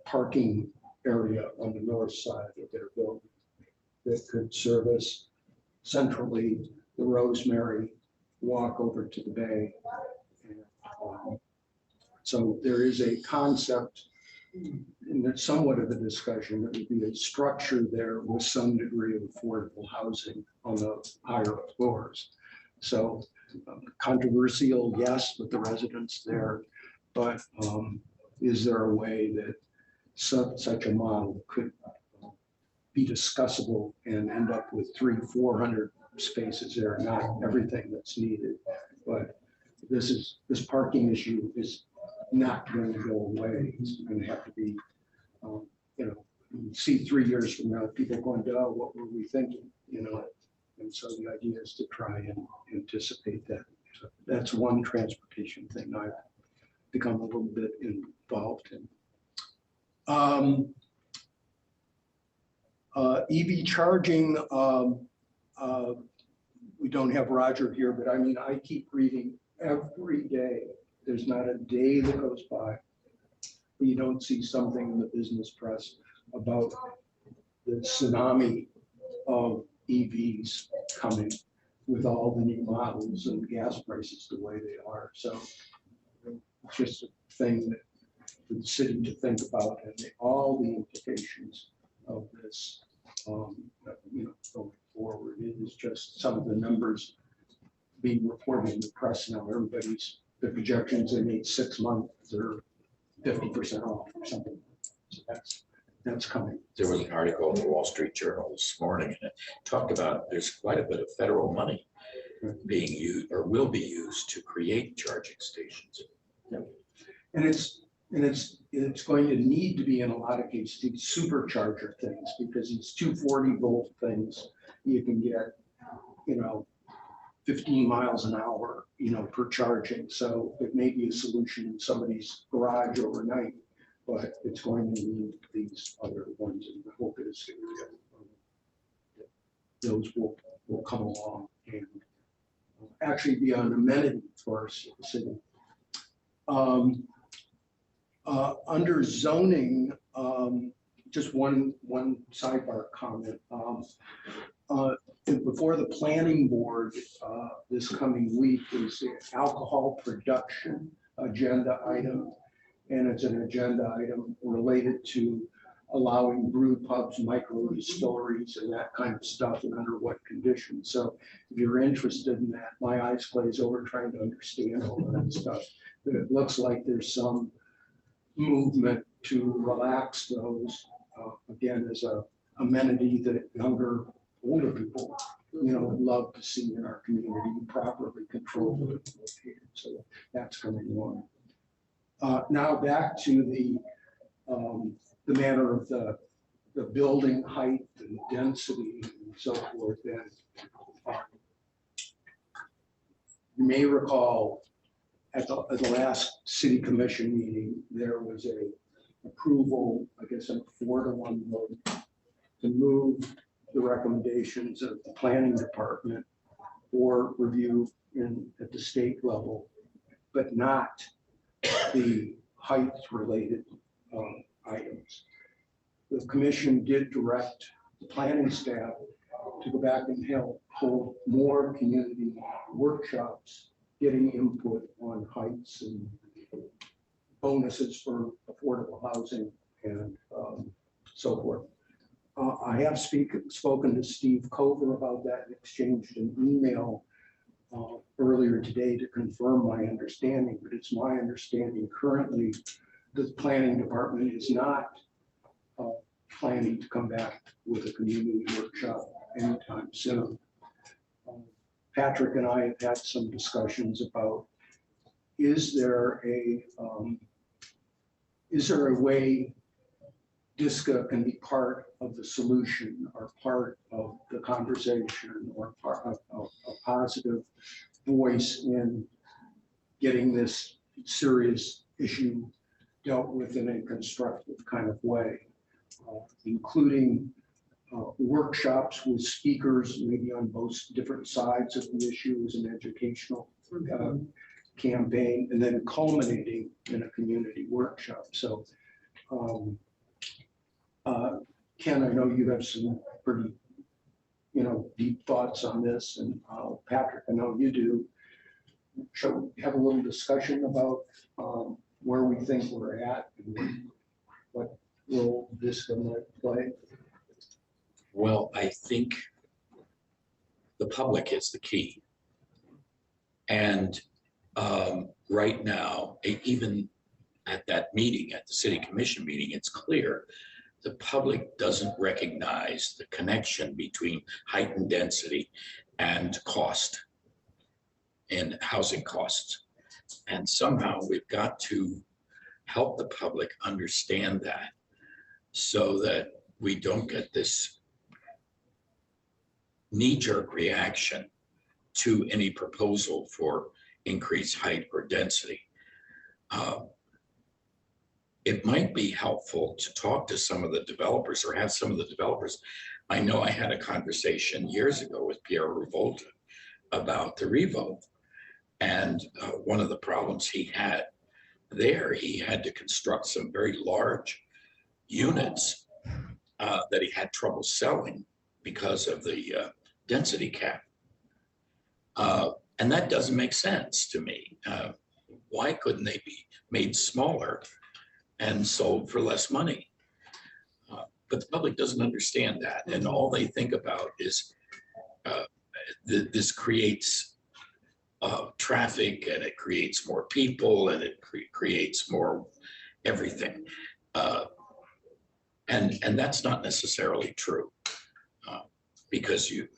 parking area on the north side of their building that could service centrally the Rosemary walk over to the bay. And, so there is a concept, and it's somewhat of a discussion, that would be a structure there with some degree of affordable housing on the higher floors. So controversial, yes, with the residents there, but is there a way that such a model could be discussable and end up with 300-400 spaces there, not everything that's needed. But this parking issue is not going to go away. It's going to have to be, see 3 years from now, people going, oh, what were we thinking? And so the idea is to try and anticipate that. So that's one transportation thing I've become a little bit involved in. EV charging, we don't have Roger here, but I mean, I keep reading every day. There's not a day that goes by where you don't see something in the business press about the tsunami of EVs coming with all the new models and gas prices the way they are. So it's just a thing that for the city to think about, and all the implications of this, going forward. It is just some of the numbers being reported in the press now. The projections in 6 months are 50% off or something. So that's coming. There was an article in the Wall Street Journal this morning, and it talked about there's quite a bit of federal money being used or will be used to create charging stations. Yeah. And it's going to need to be, in a lot of cases, these supercharger things, because these 240 volt things you can get, 15 miles an hour, per charging. So it may be a solution in somebody's garage overnight, but it's going to need these other ones, and the hope is that those will come along and actually be an amenity for us in the city. Under zoning, just one sidebar comment. Before the planning board this coming week is the alcohol production agenda item. And it's an agenda item related to allowing brew pubs, micro distilleries, and that kind of stuff, and under what conditions. So if you're interested in that, my eyes glaze over trying to understand all of that stuff. But it looks like there's some movement to relax those, again, as a amenity that younger, older people, would love to see in our community, properly controlled and located. So that's coming along. Now back to the matter of the building height and density and so forth. And you may recall at the last city commission meeting, there was a approval, I guess, a 4-to-1 vote to move the recommendations of the planning department for review at the state level, but not the height related items. The commission did direct the planning staff to go back and hold more community workshops, getting input on heights and bonuses for affordable housing and so forth. I have spoken to Steve Cover about that and exchanged an email earlier today to confirm my understanding, but it's my understanding currently the planning department is not planning to come back with a community workshop anytime soon. Patrick and I have had some discussions about, is there a way DSCA can be part of the solution or part of the conversation or part of a positive voice in getting this serious issue dealt with in a constructive kind of way, including workshops with speakers, maybe on both different sides of the issue as an educational campaign, and then culminating in a community workshop. So, Ken, I know you have some pretty, deep thoughts on this, and Patrick, I know you do. Shall we have a little discussion about where we think we're at and what role this might play? Well, I think the public is the key. And right now, even at that meeting, at the city commission meeting, it's clear the public doesn't recognize the connection between height and density and cost and housing costs. And somehow we've got to help the public understand that so that we don't get this knee-jerk reaction to any proposal for increased height or density. It might be helpful to talk to some of the developers or have some of the developers. I know I had a conversation years ago with Pierre Revolta about the Revo. And one of the problems he had there, he had to construct some very large units that he had trouble selling because of the density cap. And that doesn't make sense to me. Why couldn't they be made smaller and sold for less money? But the public doesn't understand that. And all they think about is this creates traffic, and it creates more people, and it creates more everything. And that's not necessarily true. Because you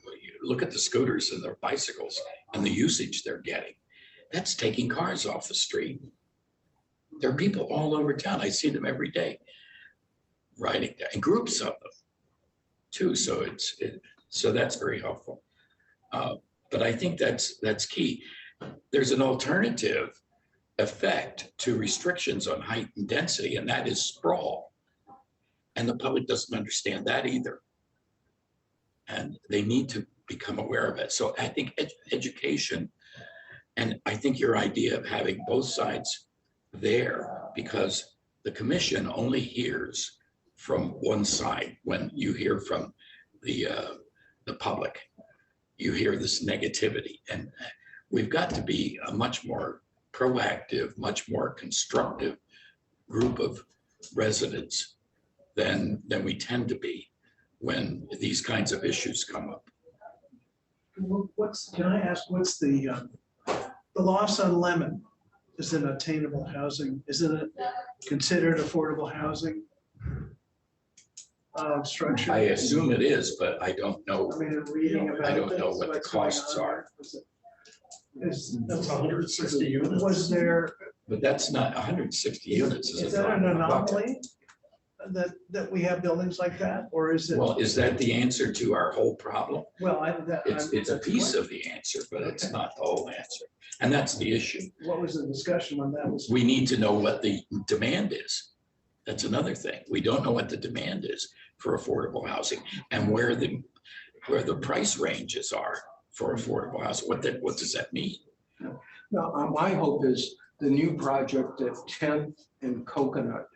look at the scooters and their bicycles and the usage they're getting. That's taking cars off the street. There are people all over town. I see them every day riding there, and groups of them too. So so that's very helpful. But I think that's key. There's an alternative effect to restrictions on height and density, and that is sprawl. And the public doesn't understand that either. And they need to become aware of it. So I think education, and I think your idea of having both sides there, because the commission only hears from one side. When you hear from the public, you hear this negativity, and we've got to be a much more proactive, much more constructive group of residents than we tend to be when these kinds of issues come up. Can I ask, what's the loss on Lemon? Is it attainable housing? Isn't it considered affordable housing structure? I assume it is, but I don't know. I mean, in reading about I don't it, know what the what's going costs on are. That's 160 units. Was there, But that's not 160 units. is that an anomaly? That we have buildings like that, or is it? Well, is that the answer to our whole problem? Well, It's a piece of the answer, but it's not the whole answer. And that's the issue. What was the discussion on that? We need to know what the demand is. That's another thing. We don't know what the demand is for affordable housing and where the price ranges are for affordable housing. What does that mean? Now, my hope is the new project at 10th and Coconut.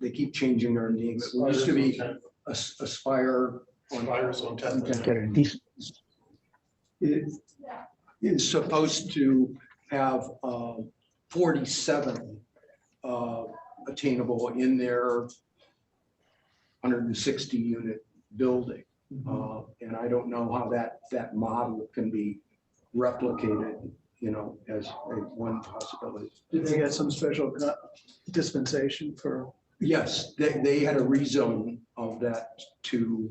They keep changing their names. It used to be Aspire. Spires on 10th. Get a decent, It is supposed to have 47 attainable in their 160 unit building. And I don't know how that model can be replicated, as one possibility. Did they get some special dispensation for? Yes, they had a rezone of that to.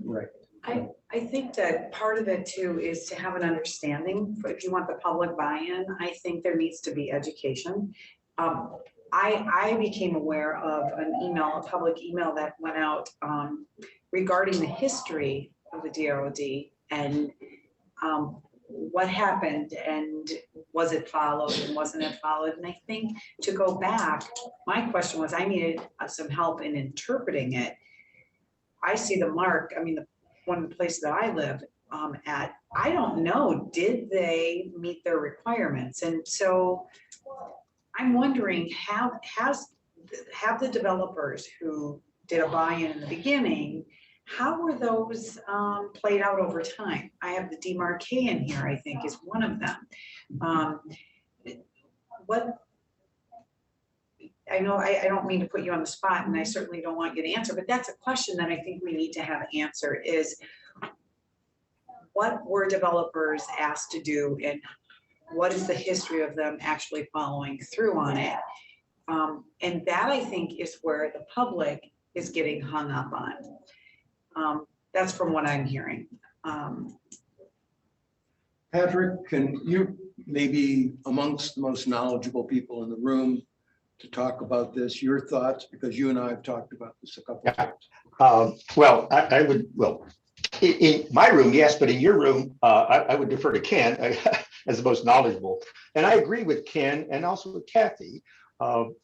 Right. I think that part of it too is to have an understanding, if you want the public buy-in, I think there needs to be education. I became aware of an email, a public email that went out regarding the history of the DROD and what happened and was it followed and wasn't it followed? And I think to go back, my question was, I needed some help in interpreting it. I see the mark, one of the places that I live at, I don't know, did they meet their requirements? And so I'm wondering, have the developers who did a buy-in in the beginning, how were those played out over time? I have the demarque in here, I think is one of them. I know I don't mean to put you on the spot and I certainly don't want you to answer, but that's a question that I think we need to have answered is what were developers asked to do and what is the history of them actually following through on it? And that I think is where the public is getting hung up on. That's from what I'm hearing. Patrick, can you maybe amongst the most knowledgeable people in the room to talk about this, your thoughts, because you and I have talked about this a couple of times. Well, I would, in my room, yes, but in your room, I would defer to Ken as the most knowledgeable. And I agree with Ken and also with Kathy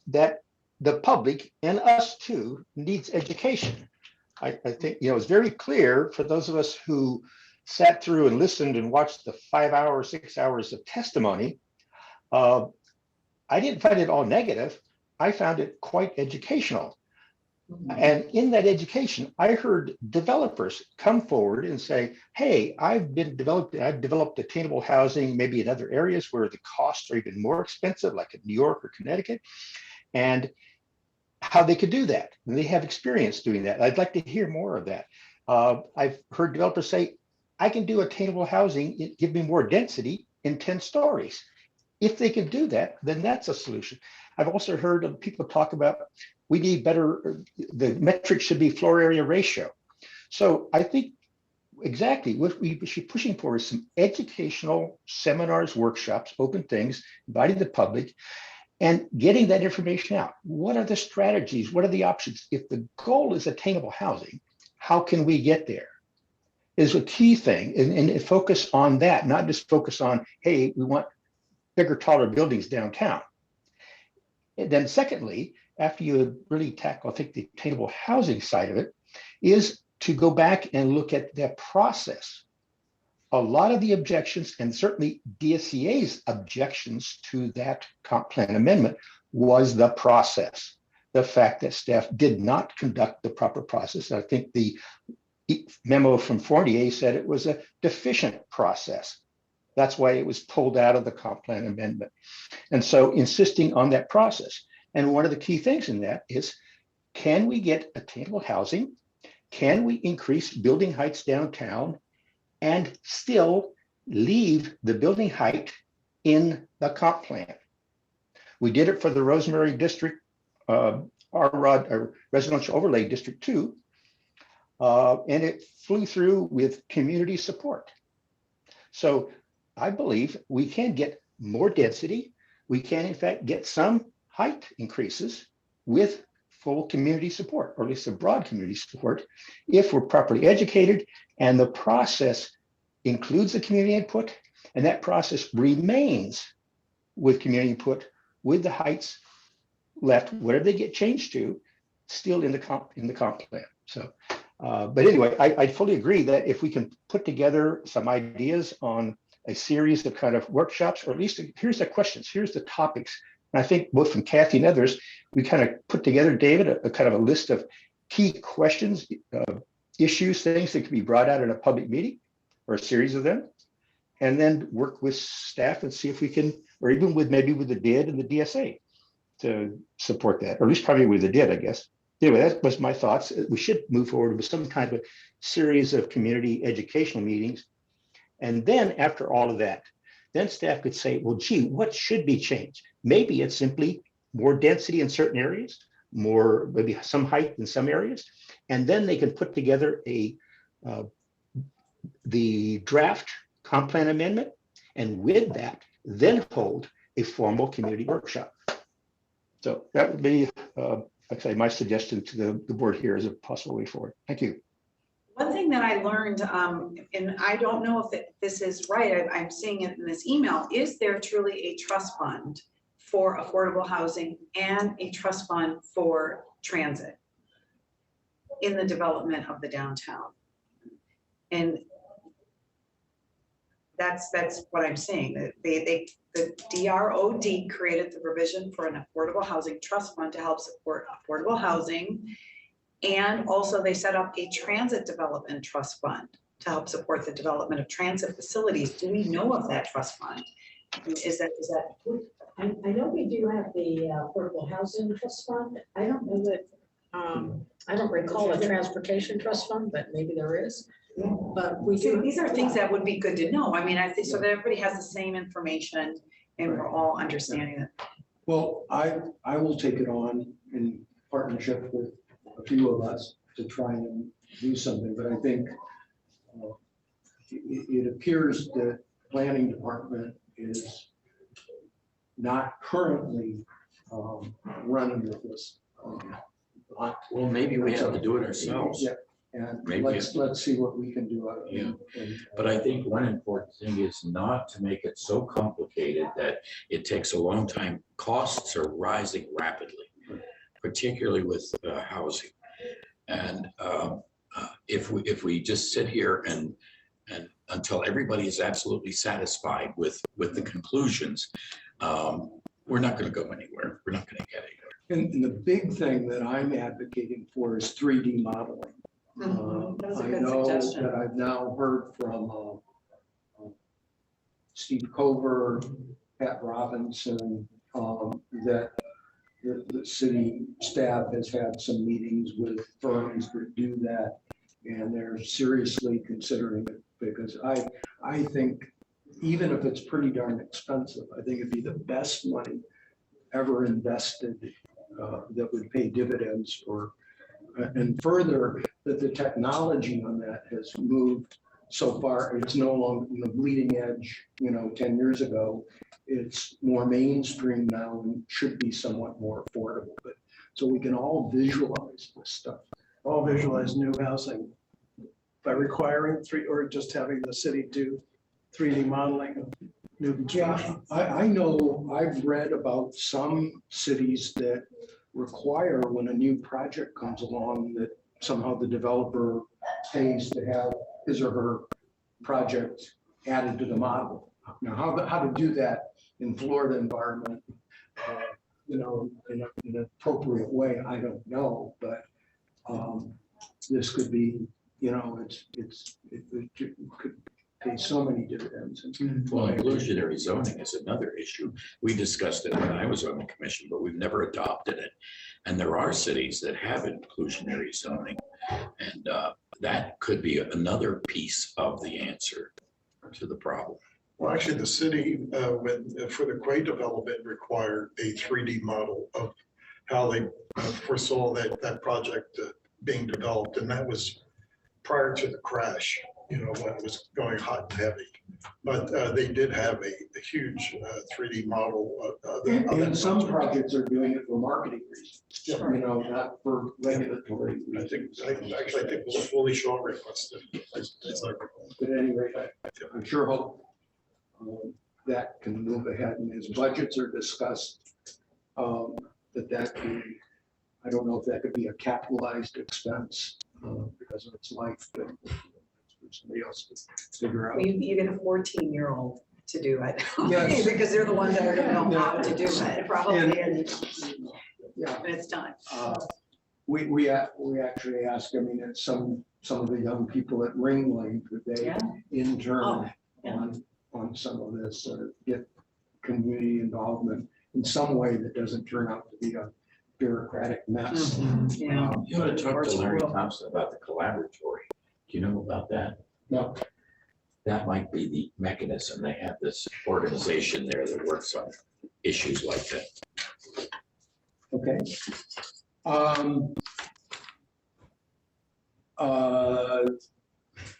that the public and us too needs education. I think, it's very clear for those of us who sat through and listened and watched the 5 hours, 6 hours of testimony. I didn't find it all negative. I found it quite educational. And in that education, I heard developers come forward and say, hey, I've developed attainable housing, maybe in other areas where the costs are even more expensive, like in New York or Connecticut, and how they could do that. And they have experience doing that. I'd like to hear more of that. I've heard developers say, I can do attainable housing, give me more density in 10 stories. If they can do that, then that's a solution. I've also heard of people talk about we need better, the metric should be floor area ratio. So I think exactly what we should be pushing for is some educational seminars, workshops, open things, inviting the public and getting that information out. What are the strategies? What are the options? If the goal is attainable housing, how can we get there? Is a key thing and focus on that, not just focus on, hey, we want bigger, taller buildings downtown. And then secondly, after you really tackle, I think, the attainable housing side of it, is to go back and look at that process. A lot of the objections, and certainly DSCA's objections to that comp plan amendment, was the process. The fact that staff did not conduct the proper process. I think the memo from Fournier said it was a deficient process. That's why it was pulled out of the comp plan amendment. And so insisting on that process. And one of the key things in that is, can we get attainable housing? Can we increase building heights downtown and still leave the building height in the comp plan? We did it for the Rosemary District, our Residential Overlay District 2, and it flew through with community support. So I believe we can get more density. We can, in fact, get some height increases with full community support, or at least a broad community support, if we're properly educated and the process includes the community input, and that process remains with community input, with the heights left, whatever they get changed to, still in the comp plan. So, but anyway, I fully agree that if we can put together some ideas on a series of kind of workshops, or at least here's the questions, here's the topics. And I think both from Kathy and others, we kind of put together, David, a kind of a list of key questions, issues, things that could be brought out in a public meeting, or a series of them, and then work with staff and see if we can, or even with maybe with the DID and the DSA to support that, or at least probably with the DID, I guess. anyway, that was my thoughts. We should move forward with some kind of a series of community educational meetings. And then after all of that, then staff could say, well, gee, what should be changed? Maybe it's simply more density in certain areas, more, maybe some height in some areas. And then they can put together the draft comp plan amendment. And with that, then hold a formal community workshop. So that would be, like I say, my suggestion to the board here is a possible way forward. Thank you. One thing that I learned, and I don't know if this is right, I'm seeing it in this email, is there truly a trust fund for affordable housing and a trust fund for transit in the development of the downtown? And that's what I'm saying, that the DROD created the provision for an affordable housing trust fund to help support affordable housing. And also they set up a transit development trust fund to help support the development of transit facilities. Do we know of that trust fund? Is that? I know we do have the affordable housing trust fund. I don't know that, I don't recall a transportation trust fund, but maybe there is. But we do. These are things that would be good to know. I mean, I think so that everybody has the same information and we're all understanding it. Well, I will take it on in partnership with a few of us to try and do something, but I think it appears that planning department is not currently running with this. Well, maybe we have to do it ourselves. Yeah, and Maybe let's see what we can do. Yeah. But I think one important thing is not to make it so complicated that it takes a long time. Costs are rising rapidly, particularly with housing. And if we just sit here and until everybody is absolutely satisfied with the conclusions, we're not going to go anywhere. We're not going to get anywhere. And the big thing that I'm advocating for is 3D modeling. That was a I good know suggestion. that I've now heard from Steve Cover, Pat Robinson, that the city staff has had some meetings with firms that do that, and they're seriously considering it, because I think even if it's pretty darn expensive, I think it'd be the best money ever invested that would pay dividends for. And further, that the technology on that has moved so far, it's no longer bleeding edge, 10 years ago. It's more mainstream now and should be somewhat more affordable. But so we can all visualize this stuff. All visualize new housing by requiring or just having the city do 3D modeling of new construction. Yeah, I know, I've read about some cities that require when a new project comes along that somehow the developer pays to have his or her project added to the model. Now, how to do that in Florida environment, in an appropriate way, I don't know, but this could be, it could pay so many dividends. Well, inclusionary zoning is another issue. We discussed it when I was on the commission, but we've never adopted it. And there are cities that have inclusionary zoning. And that could be another piece of the answer to the problem. Well, actually, the city, for the Quay development, required a 3D model of how they foresaw that project being developed. And that was prior to the crash, when it was going hot and heavy. But they did have a huge 3D model of and some projects are doing it for marketing reasons, not for regulatory reasons. I think it was fully short requested. But anyway, I sure hope that can move ahead, and as budgets are discussed, that be, I don't know if that could be a capitalized expense because of its life, but somebody else to figure out. You get a 14-year-old to do it. Yes. Because they're the ones that are gonna know how to do it, probably, and Yeah. it's done. We actually asked, at some of the young people at Ringling, could they Yeah. intern yeah. on some of this, or get community involvement in some way that doesn't turn out to be a bureaucratic mess. Yeah. You ought to talk Parts to of Larry Lough. Thompson about the collaboratory. Do you know about that? No. That might be the mechanism. They have this organization there that works on issues like that. Okay.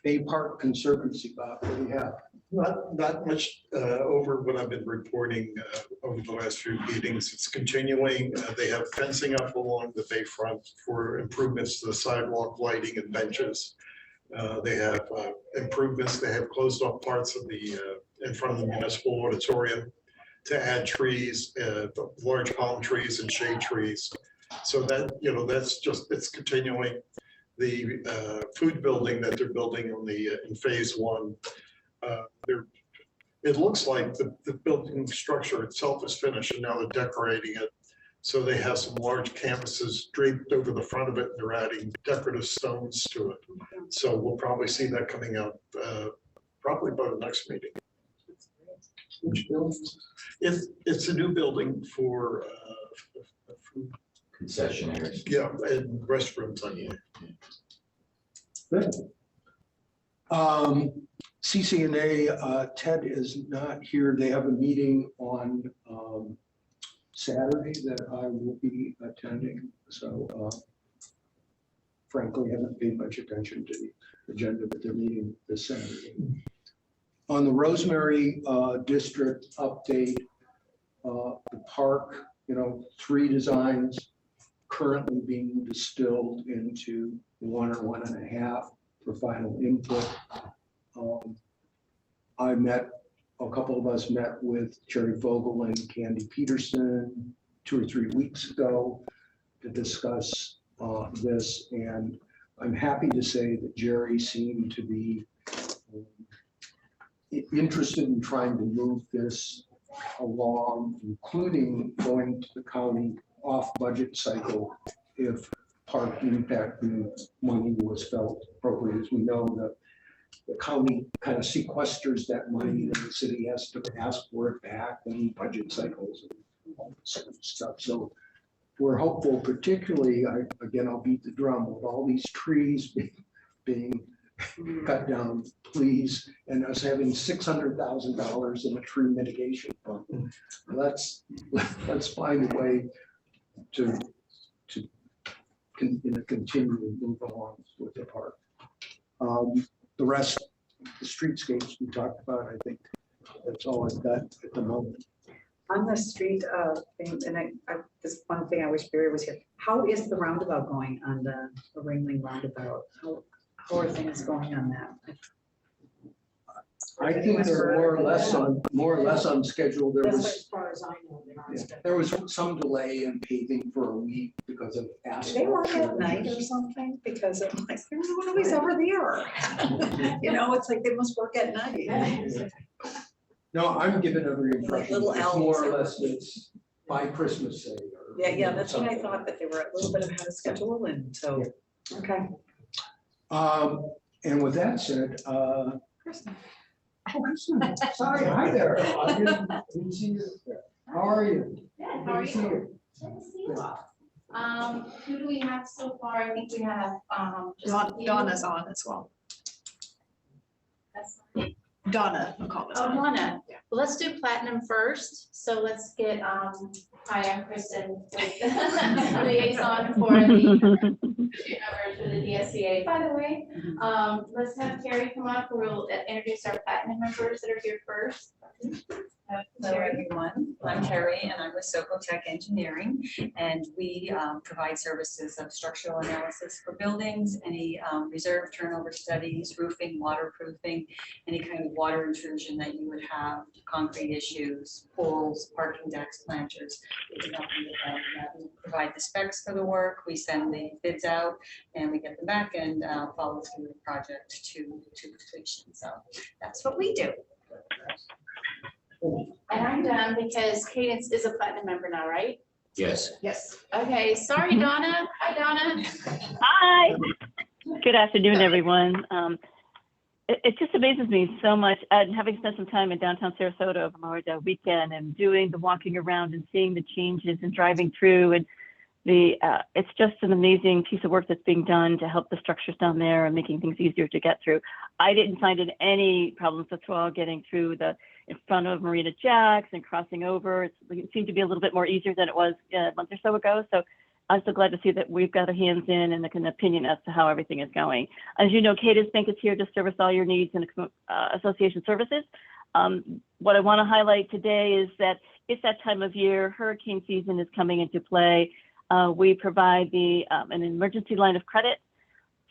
Bay Park Conservancy, Bob, what do you have? Not much over what I've been reporting over the last few meetings. It's continuing. They have fencing up along the bayfront for improvements to the sidewalk, lighting and benches. They have improvements. They have closed off parts of the, in front of the municipal auditorium to add trees, large palm trees and shade trees. So that, that's just, it's continuing. The food building that they're building on the, in phase one, it looks like the building structure itself is finished and now they're decorating it. So they have some large canvases draped over the front of it and they're adding decorative stones to it. So we'll probably see that coming out probably by the next meeting. Which building? It's a new building for food. Concessionaires. Yeah, and restrooms, I mean. Good. CCNA, Ted is not here. They have a meeting on Saturday that I will be attending. So frankly, I haven't paid much attention to the agenda, but they're meeting this Saturday. On the Rosemary District update, the park, 3 designs currently being distilled into 1 or 1.5 for final input. A couple of us met with Jerry Vogel and Candy Peterson 2 or 3 weeks ago to discuss this. And I'm happy to say that Jerry seemed to be interested in trying to move this along, including going to the county off budget cycle if park impact money was felt appropriate. As we know, the county kind of sequesters that money and the city has to ask for it back and budget cycles and all this sort of stuff. So we're hopeful, particularly, I'll beat the drum with all these trees being cut down, please, and us having $600,000 in a tree mitigation fund. Let's find a way to continue to move along with the park. The rest, the streetscapes we talked about, I think that's all I've got at the moment. On the street thing, and this one thing I wish Barry was here. How is the roundabout going on the Ringling roundabout? How are things going on that? I think they're more or less on schedule. That's as far as I know. There was some delay in paving for a week because of asphalt. They work at night or something because I'm like, there's nobody's over there. It's like they must work at night. No, I'm giving every impression. Little It's elves. more or less it's by Christmas Day. Yeah, that's what I thought, that they were a little bit ahead of schedule, and so, okay. And with that said, sorry, hi there. I didn't see you there. How are you? Good, how are you? Good to see you all. Who do we have so far? I think we have, Donna's on as well. That's Donna, I'll call this. Oh, Donna. Well, let's do platinum first. So let's get, hi, I'm Kristen, liaison for the members for the DSCA. By the way, let's have Carrie come up. We'll introduce our platinum members that are here first. Hello, everyone. I'm Carrie, and I'm with Socotech Engineering, and we provide services of structural analysis for buildings, any reserve turnover studies, roofing, waterproofing, any kind of water intrusion that you would have, concrete issues, pools, parking decks, planters. We can help you with that. We provide the specs for the work, we send the bids out, and we get them back and follow through the project to completion. So that's what we do. And I'm done because Cadence is a platinum member now, right? Yes. Yes. Okay, sorry, Donna. Hi, Donna. Hi. Good afternoon, everyone. It just amazes me so much, and having spent some time in downtown Sarasota over Memorial Day weekend and doing the walking around and seeing the changes and driving through and It's just an amazing piece of work that's being done to help the structures down there and making things easier to get through. I didn't find it any problems at all getting through in front of Marina Jacks and crossing over. It seemed to be a little bit more easier than it was a month or so ago. So I'm so glad to see that we've got our hands in and an opinion as to how everything is going. As you know, Cadence Bank is here to service all your needs and association services. What I want to highlight today is that it's that time of year. Hurricane season is coming into play. We provide an emergency line of credit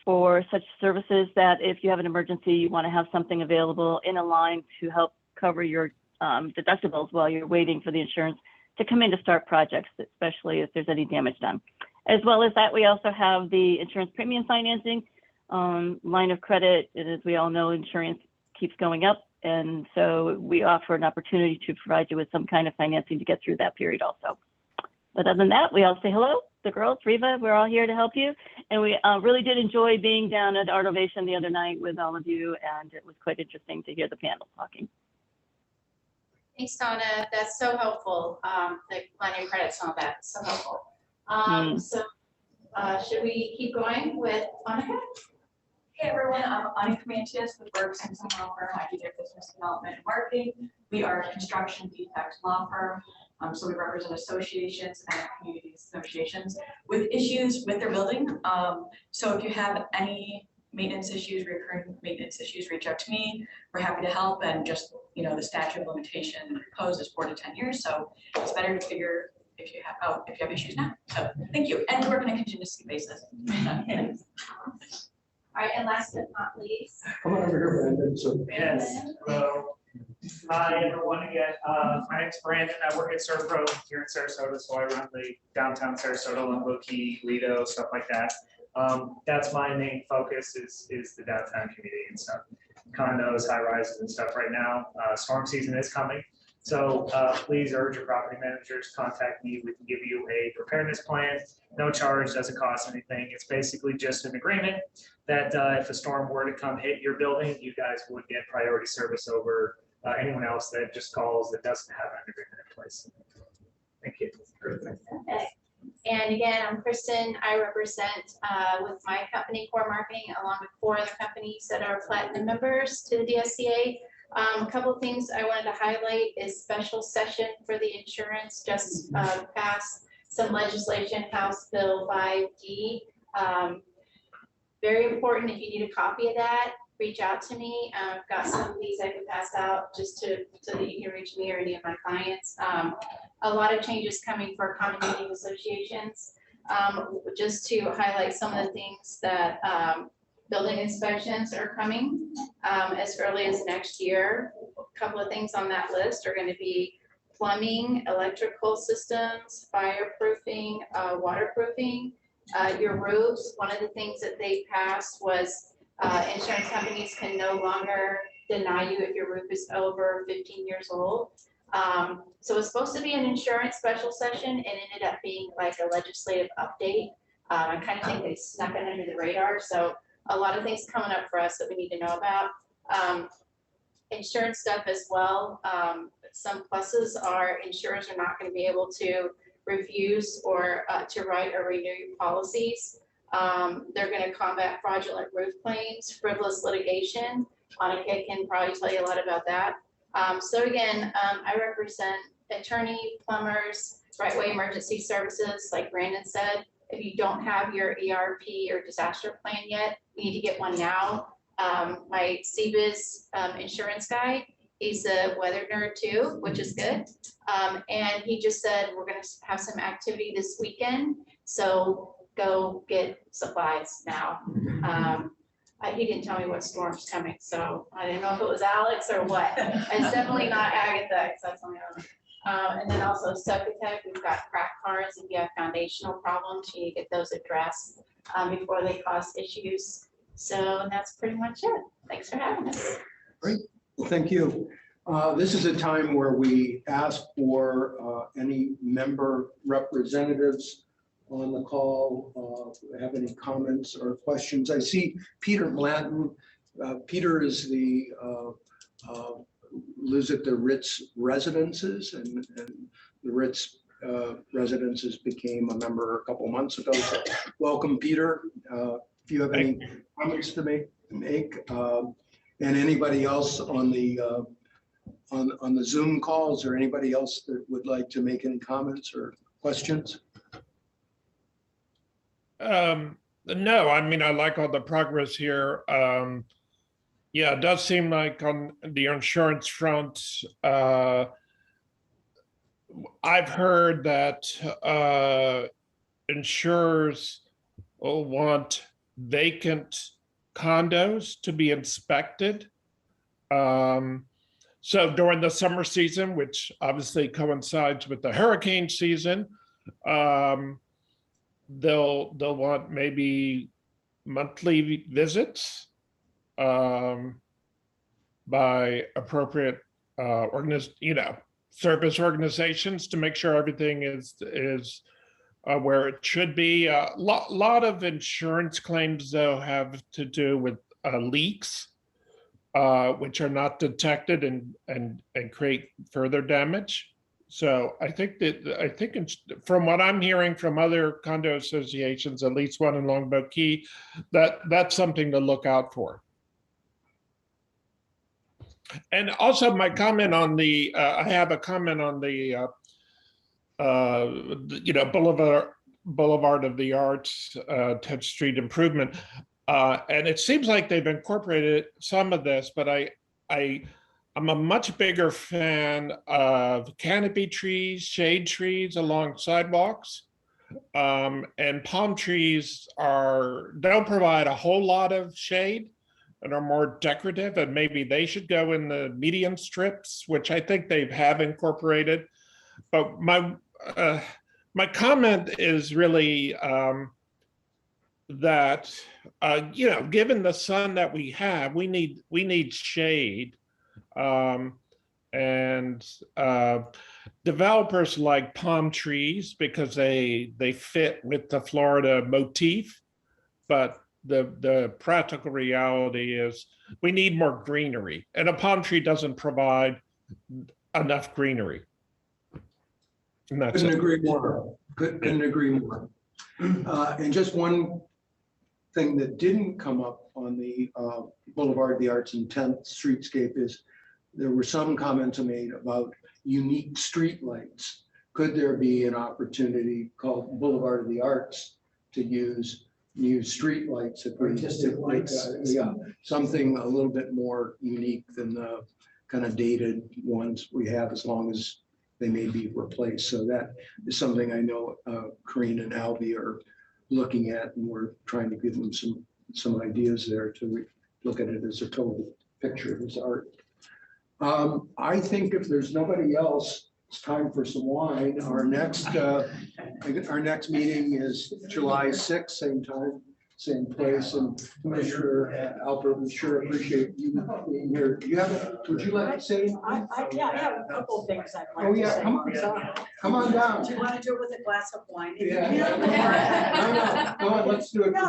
for such services that if you have an emergency, you want to have something available in a line to help cover your deductibles while you're waiting for the insurance to come in to start projects, especially if there's any damage done. As well as that, we also have the insurance premium financing line of credit. And as we all know, insurance keeps going up. And so we offer an opportunity to provide you with some kind of financing to get through that period also. But other than that, we all say hello. The girls, Riva, we're all here to help you. And we really did enjoy being down at Art Ovation the other night with all of you. And it was quite interesting to hear the panel talking. Thanks, Donna. That's so helpful. The line of credits and all that, so helpful. So should we keep going with Monica? Hey everyone, I'm Monica Mantius with Berks and Law Firm. I do their business development and marketing. We are a construction defect law firm. So we represent associations and community associations with issues with their building. So if you have any maintenance issues, recurring maintenance issues, reach out to me. We're happy to help. And just, you know, the statute of limitation proposed is 4 to 10 years. So it's better to figure if you have issues now. So thank you. And we work on a contingency basis. All right, and last but not least. Come on over here, Brandon. So yes, hello. Hi, everyone again. My name's Brandon. I work at Serpro here in Sarasota, so I run the downtown Sarasota, Lough, Lido, stuff like that. That's my main focus is the downtown community and stuff. Condos, high rises and stuff right now. Storm season is coming. So please urge your property managers, contact me. We can give you a preparedness plan. No charge, doesn't cost anything. It's basically just an agreement that if a storm were to come hit your building, you guys would get priority service over anyone else that just calls that doesn't have an agreement in place. Thank you. Okay. And again, I'm Kristen. I represent with my company, Core Marketing, along with 4 other companies that are platinum members to the DSCA. A couple of things I wanted to highlight is special session for the insurance just passed some legislation, House Bill 5D. Very important. If you need a copy of that, reach out to me. I've got some of these I can pass out just so that you can reach me or any of my clients. A lot of changes coming for condominium associations. Just to highlight some of the things that building inspections are coming as early as next year. A couple of things on that list are going to be plumbing, electrical systems, fireproofing, waterproofing, your roofs. One of the things that they passed was insurance companies can no longer deny you if your roof is over 15 years old. So it's supposed to be an insurance special session and ended up being like a legislative update. I kind of think they snuck it under the radar. So a lot of things coming up for us that we need to know about. Insurance stuff as well. Some pluses are insurers are not going to be able to refuse or to write or renew your policies. They're going to combat fraudulent roof claims, frivolous litigation. Monica can probably tell you a lot about that. So again, I represent attorney, plumbers, right way emergency services, like Brandon said. If you don't have your ERP or disaster plan yet, you need to get one now. My CBIZ insurance guy, he's a weather nerd too, which is good. And he just said, we're gonna have some activity this weekend, so go get supplies now. He didn't tell me what storm's coming, so I didn't know if it was Alex or what. It's definitely not Agatha, because that's on the other. And then also Socotec, we've got cracked cars. If you have foundational problems, you need to get those addressed before they cause issues. So that's pretty much it. Thanks for having us. Great, well, thank you. This is a time where we ask for any member representatives on the call, have any comments or questions. I see Peter Blanton. Peter is the lives at the Ritz Residences, and the Ritz Residences became a member a couple months ago. So welcome, Peter. If you have any comments to make, and anybody else on the Zoom calls, or anybody else that would like to make any comments or questions? No, I mean, I like all the progress here. Yeah, it does seem like on the insurance front, I've heard that insurers will want vacant condos to be inspected. So during the summer season, which obviously coincides with the hurricane season, they'll want maybe monthly visits by appropriate service organizations to make sure everything is where it should be. A lot of insurance claims, though, have to do with leaks, which are not detected and create further damage. So I think from what I'm hearing from other condo associations, at least one in Longboat Key, that's something to look out for. And also my comment on the, I have a comment on the, Boulevard of the Arts, 10th Street improvement. And it seems like they've incorporated some of this, but I'm a much bigger fan of canopy trees, shade trees along sidewalks. And palm trees don't provide a whole lot of shade and are more decorative, and maybe they should go in the median strips, which I think they have incorporated. But my comment is really that given the sun that we have, we need shade, and developers like palm trees because they fit with the Florida motif, but the practical reality is we need more greenery, and a palm tree doesn't provide enough greenery. Couldn't agree more. Couldn't agree more. And just one thing that didn't come up on the Boulevard of the Arts and 10th Streetscape is there were some comments made about unique street lights. Could there be an opportunity called Boulevard of the Arts to use street lights? Artistic lights. Yeah, something a little bit more unique than the kind of dated ones we have, as long as they may be replaced. So that is something I know Corinne and Alvi are looking at, and we're trying to give them some ideas there to look at it as a total picture of his art. I think if there's nobody else, it's time for some wine. Our next meeting is July 6th, same time, same place. And Commissioner Albert, we sure appreciate you being here. Would you like to say? Yeah, I have a couple of things I'd like Oh, to yeah, say. come on down. Do you want to do it with a glass of wine? Yeah. No, let's do it. No,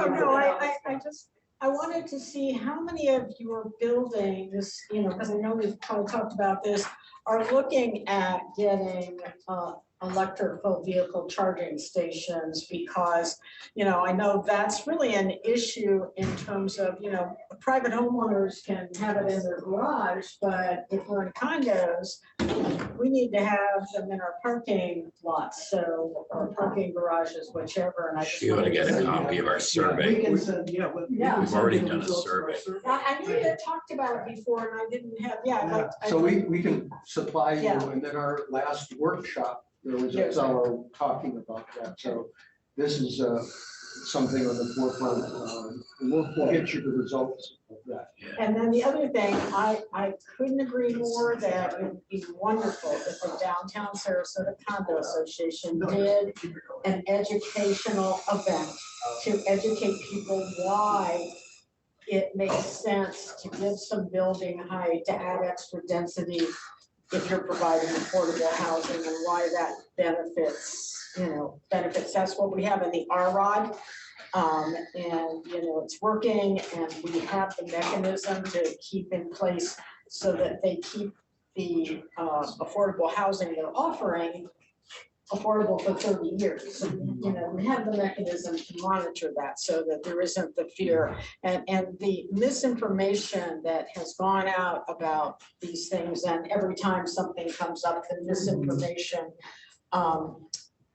I wanted to see how many of your buildings, because I know we've probably talked about this, are looking at getting electrical vehicle charging stations, because, I know that's really an issue in terms of, private homeowners can have it in their garage, but if we're in condos, we need to have them in our parking lots, so, or parking garages, whichever, and I just. You ought to get a copy of our survey. We can send, We've already done a survey. I knew you had talked about it before, and I didn't have, So we can supply you, Yeah. and then our last workshop, there was a fellow talking about that. So this is something on the forefront. We'll get you the results of that. And then the other thing, I couldn't agree more that it would be wonderful if the Downtown Sarasota Condo Association did an educational event to educate people why it makes sense to give some building height, to add extra density if you're providing affordable housing, and why that benefits, that's what we have in the RROD. And, it's working, and we have the mechanism to keep in place so that they keep the affordable housing they're offering affordable for 30 years. So, you know, we have the mechanism to monitor that so that there isn't the fear and the misinformation that has gone out about these things. And every time something comes up, the misinformation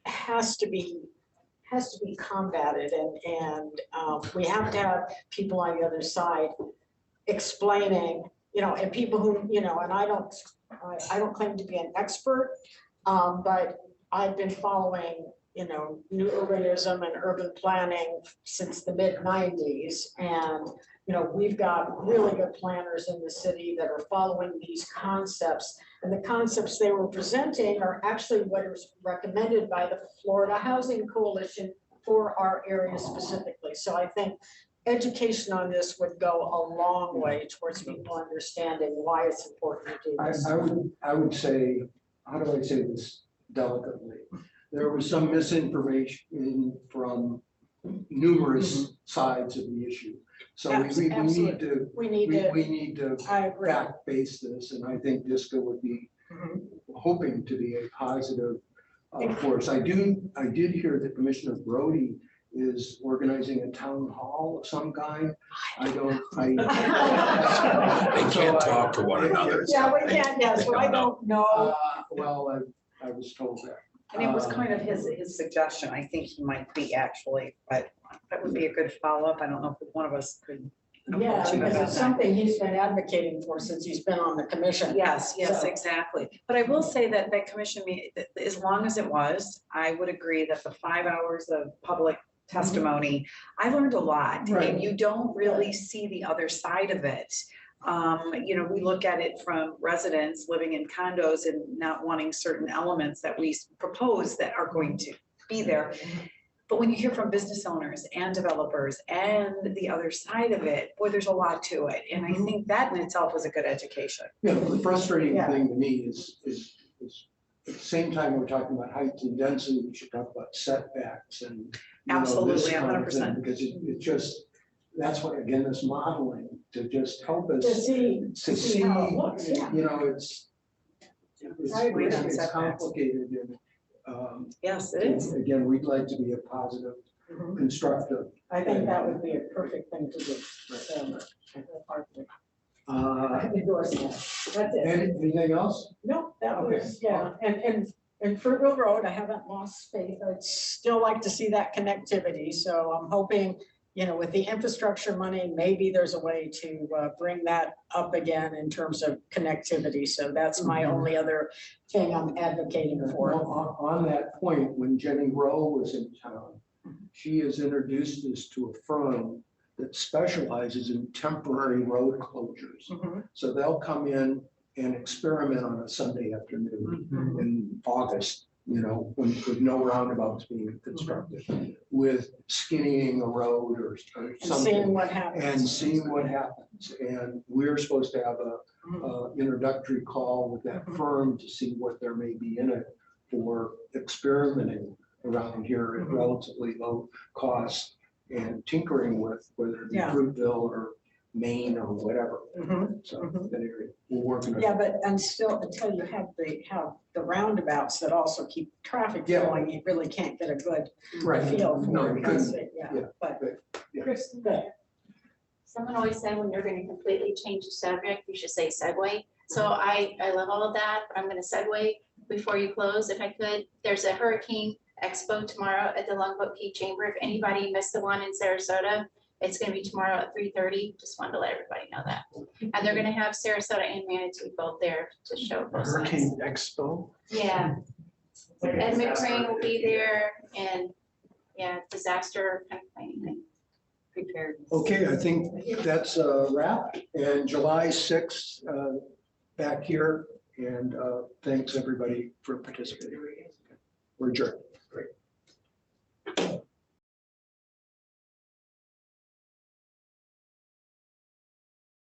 has to be combated, and we have to have people on the other side explaining, you know, and people who, you know, and I don't claim to be an expert, but I've been following, you know, new urbanism and urban planning since the mid-90s. And, you know, we've got really good planners in the city that are following these concepts. And the concepts they were presenting are actually what is recommended by the Florida Housing Coalition for our area specifically. So I think education on this would go a long way towards people understanding why it's important to do this. I would say, how do I say this delicately? There was some misinformation from numerous sides of the issue. So we need to back base this, and I think DSCA would be hoping to be a positive force. I did hear that Commissioner Brody is organizing a town hall of some kind. They can't talk to one another. Yeah, we can't, yeah, so I don't know. Well, I was told that. And it was kind of his suggestion. I think he might be actually, but that would be a good follow-up. I don't know if one of us could. Yeah, because it's something he's been advocating for since he's been on the commission. Yes, So- exactly. But I will say that that commission meeting, as long as it was, I would agree that the 5 hours of public testimony, I learned a lot. Right. And you don't really see the other side of it. You know, we look at it from residents living in condos and not wanting certain elements that we propose that are going to be there. But when you hear from business owners and developers and the other side of it, boy, there's a lot to it. And I think that in itself was a good education. Yeah, the frustrating thing to me is at the same time we're talking about height and density, we should talk about setbacks and you know, Absolutely, this kind of 100%. thing, because it just, that's what, again, this modeling to just help us To see how it looks, yeah. you know, it's complicated and yes, it is. Again, we'd like to be a positive, constructive. I think that would be a perfect thing to do. So, I endorse that. That's it. Anything else? No, that Okay. was, yeah, and Fruitville Road, I haven't lost faith. I'd still like to see that connectivity. So I'm hoping, you know, with the infrastructure money, maybe there's a way to bring that up again in terms of connectivity. So that's my only other thing I'm advocating for. Well, on that point, when Jenny Rowe was in town, she has introduced us to a firm that specializes in temporary road closures. So they'll come in and experiment on a Sunday afternoon in August, you know, with no roundabouts being constructed, with skinnying a road or something. Seeing what happens. And seeing what happens. And we're supposed to have a introductory call with that firm to see what there may be in it for experimenting around here at relatively low cost and tinkering with whether it be Fruitville or Maine or whatever. So that area, we're working on. Yeah, but until you have the roundabouts that also keep traffic flowing, you really can't get a good feel for it. But Kristen, someone always said when you're going to completely change the subject, you should say segue. So I love all of that, but I'm going to segue before you close, if I could. There's a Hurricane Expo tomorrow at the Longboat Key Chamber. If anybody missed the one in Sarasota, it's going to be tomorrow at 3:30. Just wanted to let everybody know that. And they're going to have Sarasota and Manatee both there to show both sides. Hurricane Expo. Yeah. Ed McCrane will be there, and disaster kind of planning. Prepared. Okay, I think that's a wrap. And July 6th, back here. And thanks everybody for participating. We're adjourned.